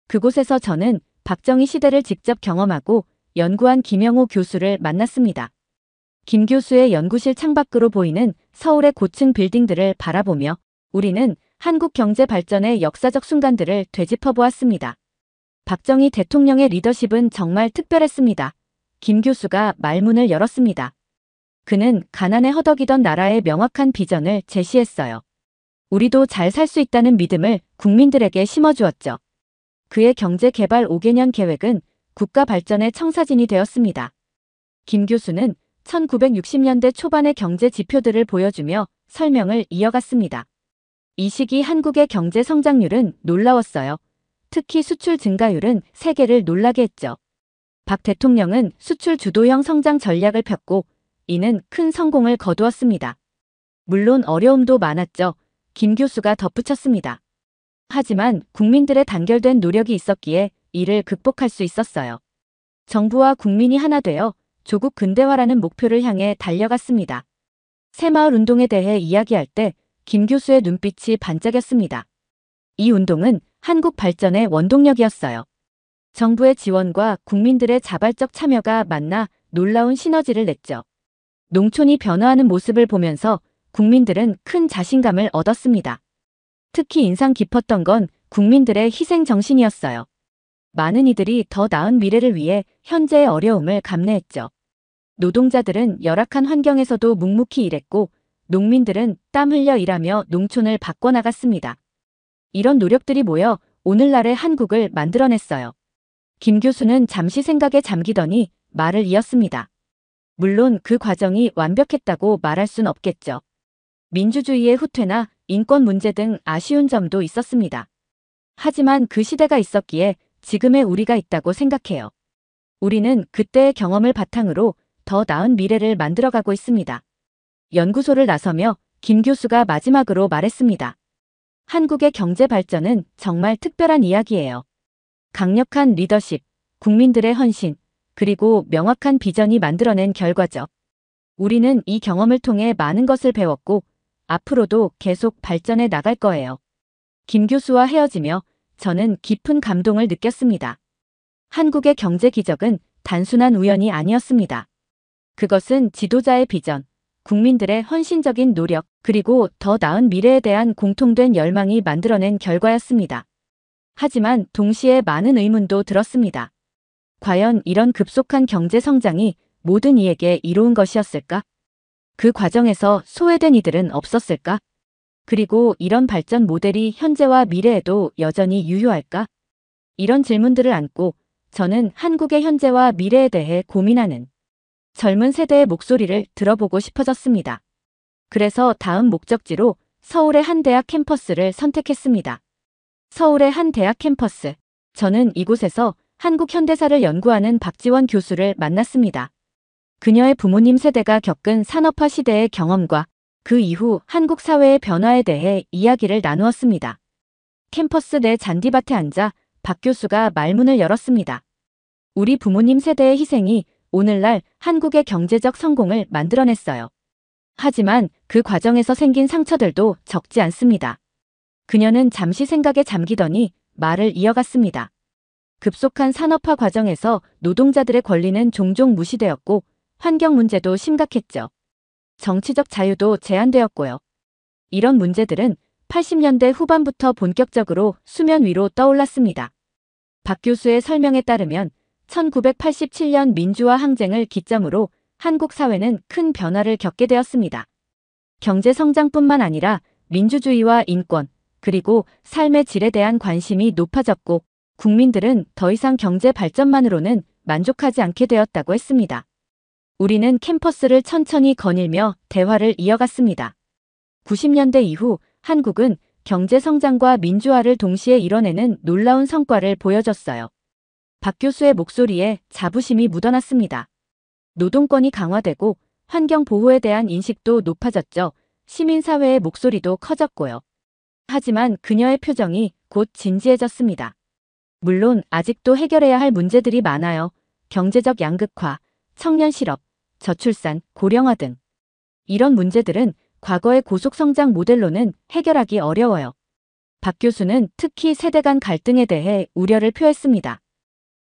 그곳에서 저는 박정희 시대를 직접 경험하고 연구한 김영호 교수를 만났습니다. 김 교수의 연구실 창밖으로 보이는 서울의 고층 빌딩들을 바라보며 우리는 한국 경제 발전의 역사적 순간들을 되짚어 보았습니다. 박정희 대통령의 리더십은 정말 특별했습니다. 김 교수가 말문을 열었습니다. 그는 가난에 허덕이던 나라의 명확한 비전을 제시했어요. 우리도 잘 살 수 있다는 믿음을 국민들에게 심어주었죠. 그의 경제개발 5개년 계획은 국가 발전의 청사진이 되었습니다. 김 교수는 1960년대 초반의 경제 지표들을 보여주며 설명을 이어갔습니다. 이 시기 한국의 경제 성장률은 놀라웠어요. 특히 수출 증가율은 세계를 놀라게 했죠. 박 대통령은 수출 주도형 성장 전략을 폈고 이는 큰 성공을 거두었습니다. 물론 어려움도 많았죠. 김 교수가 덧붙였습니다. 하지만 국민들의 단결된 노력이 있었기에 이를 극복할 수 있었어요. 정부와 국민이 하나 되어 조국 근대화라는 목표를 향해 달려갔습니다. 새마을 운동에 대해 이야기할 때 김 교수의 눈빛이 반짝였습니다. 이 운동은 한국 발전의 원동력이었어요. 정부의 지원과 국민들의 자발적 참여가 만나 놀라운 시너지를 냈죠. 농촌이 변화하는 모습을 보면서 국민들은 큰 자신감을 얻었습니다. 특히 인상 깊었던 건 국민들의 희생 정신이었어요. 많은 이들이 더 나은 미래를 위해 현재의 어려움을 감내했죠. 노동자들은 열악한 환경에서도 묵묵히 일했고 농민들은 땀 흘려 일하며 농촌을 바꿔나갔습니다. 이런 노력들이 모여 오늘날의 한국을 만들어냈어요. 김 교수는 잠시 생각에 잠기더니 말을 이었습니다. 물론 그 과정이 완벽했다고 말할 순 없겠죠. 민주주의의 후퇴나 인권 문제 등 아쉬운 점도 있었습니다. 하지만 그 시대가 있었기에 지금의 우리가 있다고 생각해요. 우리는 그때의 경험을 바탕으로 더 나은 미래를 만들어가고 있습니다. 연구소를 나서며 김 교수가 마지막으로 말했습니다. 한국의 경제 발전은 정말 특별한 이야기예요. 강력한 리더십, 국민들의 헌신, 그리고 명확한 비전이 만들어낸 결과죠. 우리는 이 경험을 통해 많은 것을 배웠고 앞으로도 계속 발전해 나갈 거예요. 김 교수와 헤어지며 저는 깊은 감동을 느꼈습니다. 한국의 경제 기적은 단순한 우연이 아니었습니다. 그것은 지도자의 비전, 국민들의 헌신적인 노력, 그리고 더 나은 미래에 대한 공통된 열망이 만들어낸 결과였습니다. 하지만 동시에 많은 의문도 들었습니다. 과연 이런 급속한 경제 성장이 모든 이에게 이로운 것이었을까? 그 과정에서 소외된 이들은 없었을까? 그리고 이런 발전 모델이 현재와 미래에도 여전히 유효할까? 이런 질문들을 안고 저는 한국의 현재와 미래에 대해 고민하는 젊은 세대의 목소리를 들어보고 싶어졌습니다. 그래서 다음 목적지로 서울의 한 대학 캠퍼스를 선택했습니다. 서울의 한 대학 캠퍼스. 저는 이곳에서 한국 현대사를 연구하는 박지원 교수를 만났습니다. 그녀의 부모님 세대가 겪은 산업화 시대의 경험과 그 이후 한국 사회의 변화에 대해 이야기를 나누었습니다. 캠퍼스 내 잔디밭에 앉아 박 교수가 말문을 열었습니다. 우리 부모님 세대의 희생이 오늘날 한국의 경제적 성공을 만들어냈어요. 하지만 그 과정에서 생긴 상처들도 적지 않습니다. 그녀는 잠시 생각에 잠기더니 말을 이어갔습니다. 급속한 산업화 과정에서 노동자들의 권리는 종종 무시되었고 환경 문제도 심각했죠. 정치적 자유도 제한되었고요. 이런 문제들은 80년대 후반부터 본격적으로 수면 위로 떠올랐습니다. 박 교수의 설명에 따르면 1987년 민주화 항쟁을 기점으로 한국 사회는 큰 변화를 겪게 되었습니다. 경제 성장뿐만 아니라 민주주의와 인권, 그리고 삶의 질에 대한 관심이 높아졌고 국민들은 더 이상 경제 발전만으로는 만족하지 않게 되었다고 했습니다. 우리는 캠퍼스를 천천히 거닐며 대화를 이어갔습니다. 90년대 이후 한국은 경제 성장과 민주화를 동시에 이뤄내는 놀라운 성과를 보여줬어요. 박 교수의 목소리에 자부심이 묻어났습니다. 노동권이 강화되고 환경 보호에 대한 인식도 높아졌죠. 시민사회의 목소리도 커졌고요. 하지만 그녀의 표정이 곧 진지해졌습니다. 물론 아직도 해결해야 할 문제들이 많아요. 경제적 양극화, 청년 실업, 저출산, 고령화 등. 이런 문제들은 과거의 고속성장 모델로는 해결하기 어려워요. 박 교수는 특히 세대 간 갈등에 대해 우려를 표했습니다.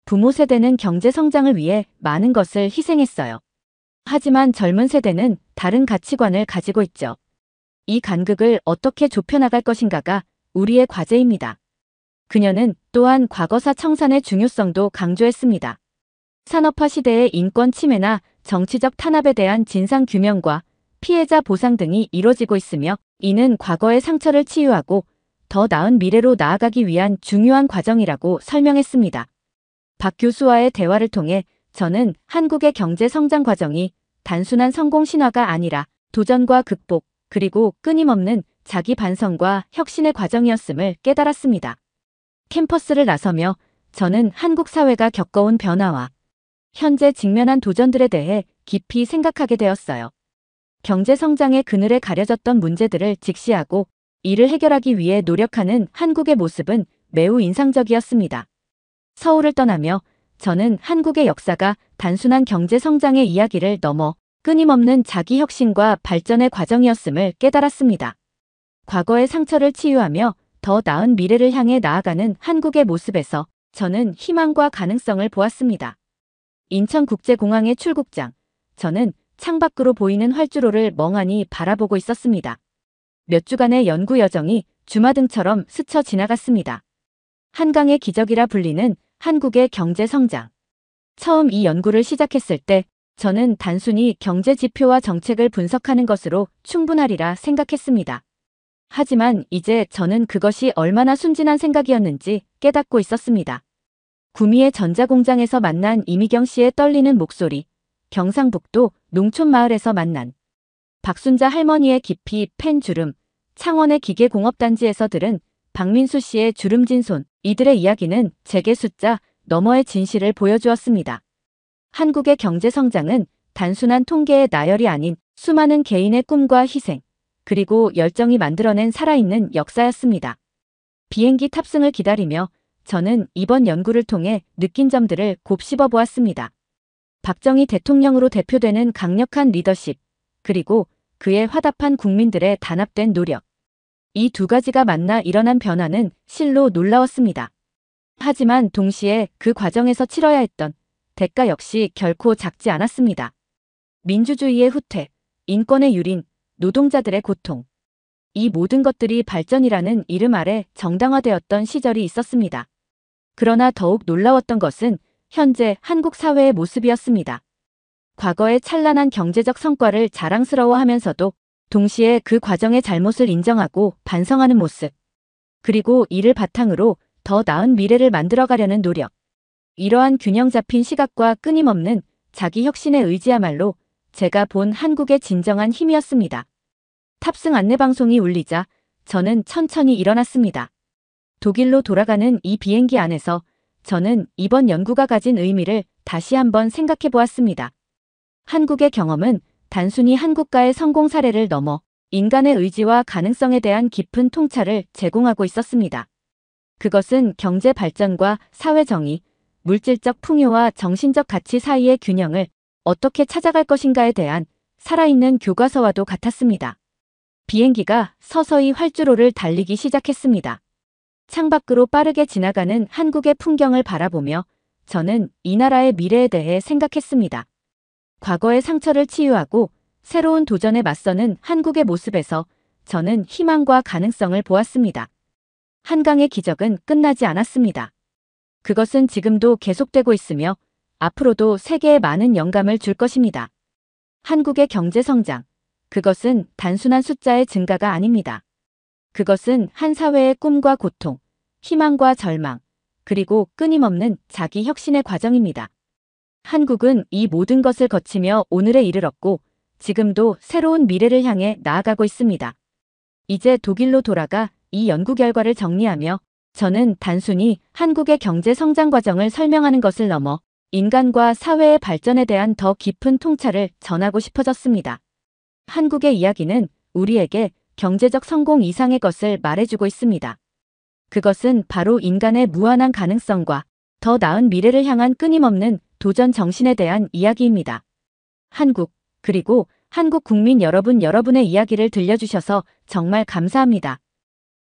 부모 세대는 경제 성장을 위해 많은 것을 희생했어요. 하지만 젊은 세대는 다른 가치관을 가지고 있죠. 이 간극을 어떻게 좁혀나갈 것인가가 우리의 과제입니다. 그녀는 또한 과거사 청산의 중요성도 강조했습니다. 산업화 시대의 인권 침해나 정치적 탄압에 대한 진상 규명과 피해자 보상 등이 이뤄지고 있으며 이는 과거의 상처를 치유하고 더 나은 미래로 나아가기 위한 중요한 과정이라고 설명했습니다. 박 교수와의 대화를 통해 저는 한국의 경제 성장 과정이 단순한 성공 신화가 아니라 도전과 극복, 그리고 끊임없는 자기 반성과 혁신의 과정이었음을 깨달았습니다. 캠퍼스를 나서며 저는 한국 사회가 겪어온 변화와 현재 직면한 도전들에 대해 깊이 생각하게 되었어요. 경제 성장의 그늘에 가려졌던 문제들을 직시하고 이를 해결하기 위해 노력하는 한국의 모습은 매우 인상적이었습니다. 서울을 떠나며 저는 한국의 역사가 단순한 경제 성장의 이야기를 넘어 끊임없는 자기 혁신과 발전의 과정이었음을 깨달았습니다. 과거의 상처를 치유하며 더 나은 미래를 향해 나아가는 한국의 모습에서 저는 희망과 가능성을 보았습니다. 인천국제공항의 출국장, 저는 창밖으로 보이는 활주로를 멍하니 바라보고 있었습니다. 몇 주간의 연구 여정이 주마등처럼 스쳐 지나갔습니다. 한강의 기적이라 불리는 한국의 경제 성장. 처음 이 연구를 시작했을 때 저는 단순히 경제 지표와 정책을 분석하는 것으로 충분하리라 생각했습니다. 하지만 이제 저는 그것이 얼마나 순진한 생각이었는지 깨닫고 있었습니다. 구미의 전자공장에서 만난 이미경 씨의 떨리는 목소리, 경상북도 농촌마을에서 만난 박순자 할머니의 깊이 팬 주름, 창원의 기계공업단지에서 들은 박민수 씨의 주름진 손, 이들의 이야기는 재계 숫자 너머의 진실을 보여주었습니다. 한국의 경제 성장은 단순한 통계의 나열이 아닌 수많은 개인의 꿈과 희생, 그리고 열정이 만들어낸 살아있는 역사였습니다. 비행기 탑승을 기다리며 저는 이번 연구를 통해 느낀 점들을 곱씹어 보았습니다. 박정희 대통령으로 대표되는 강력한 리더십, 그리고 그의 화답한 국민들의 단합된 노력. 이 두 가지가 만나 일어난 변화는 실로 놀라웠습니다. 하지만 동시에 그 과정에서 치러야 했던 대가 역시 결코 작지 않았습니다. 민주주의의 후퇴, 인권의 유린, 노동자들의 고통. 이 모든 것들이 발전이라는 이름 아래 정당화되었던 시절이 있었습니다. 그러나 더욱 놀라웠던 것은 현재 한국 사회의 모습이었습니다. 과거의 찬란한 경제적 성과를 자랑스러워하면서도 동시에 그 과정의 잘못을 인정하고 반성하는 모습. 그리고 이를 바탕으로 더 나은 미래를 만들어가려는 노력. 이러한 균형 잡힌 시각과 끊임없는 자기 혁신의 의지야말로 제가 본 한국의 진정한 힘이었습니다. 탑승 안내방송이 울리자 저는 천천히 일어났습니다. 독일로 돌아가는 이 비행기 안에서 저는 이번 연구가 가진 의미를 다시 한번 생각해 보았습니다. 한국의 경험은 단순히 한국가의 성공 사례를 넘어 인간의 의지와 가능성에 대한 깊은 통찰을 제공하고 있었습니다. 그것은 경제 발전과 사회 정의, 물질적 풍요와 정신적 가치 사이의 균형을 어떻게 찾아갈 것인가에 대한 살아있는 교과서와도 같았습니다. 비행기가 서서히 활주로를 달리기 시작했습니다. 창밖으로 빠르게 지나가는 한국의 풍경을 바라보며 저는 이 나라의 미래에 대해 생각했습니다. 과거의 상처를 치유하고 새로운 도전에 맞서는 한국의 모습에서 저는 희망과 가능성을 보았습니다. 한강의 기적은 끝나지 않았습니다. 그것은 지금도 계속되고 있으며 앞으로도 세계에 많은 영감을 줄 것입니다. 한국의 경제 성장. 그것은 단순한 숫자의 증가가 아닙니다. 그것은 한 사회의 꿈과 고통, 희망과 절망, 그리고 끊임없는 자기 혁신의 과정입니다. 한국은 이 모든 것을 거치며 오늘에 이르렀고 지금도 새로운 미래를 향해 나아가고 있습니다. 이제 독일로 돌아가 이 연구 결과를 정리하며 저는 단순히 한국의 경제 성장 과정을 설명하는 것을 넘어 인간과 사회의 발전에 대한 더 깊은 통찰을 전하고 싶어졌습니다. 한국의 이야기는 우리에게 경제적 성공 이상의 것을 말해주고 있습니다. 그것은 바로 인간의 무한한 가능성과 더 나은 미래를 향한 끊임없는 도전 정신에 대한 이야기입니다. 한국, 그리고 한국 국민 여러분, 여러분의 이야기를 들려주셔서 정말 감사합니다.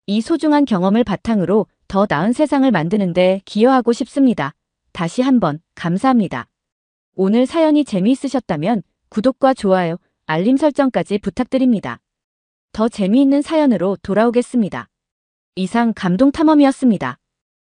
이 소중한 경험을 바탕으로 더 나은 세상을 만드는 데 기여하고 싶습니다. 다시 한번 감사합니다. 오늘 사연이 재미있으셨다면 구독과 좋아요, 알림 설정까지 부탁드립니다. 더 재미있는 사연으로 돌아오겠습니다. 이상 감동탐험이었습니다.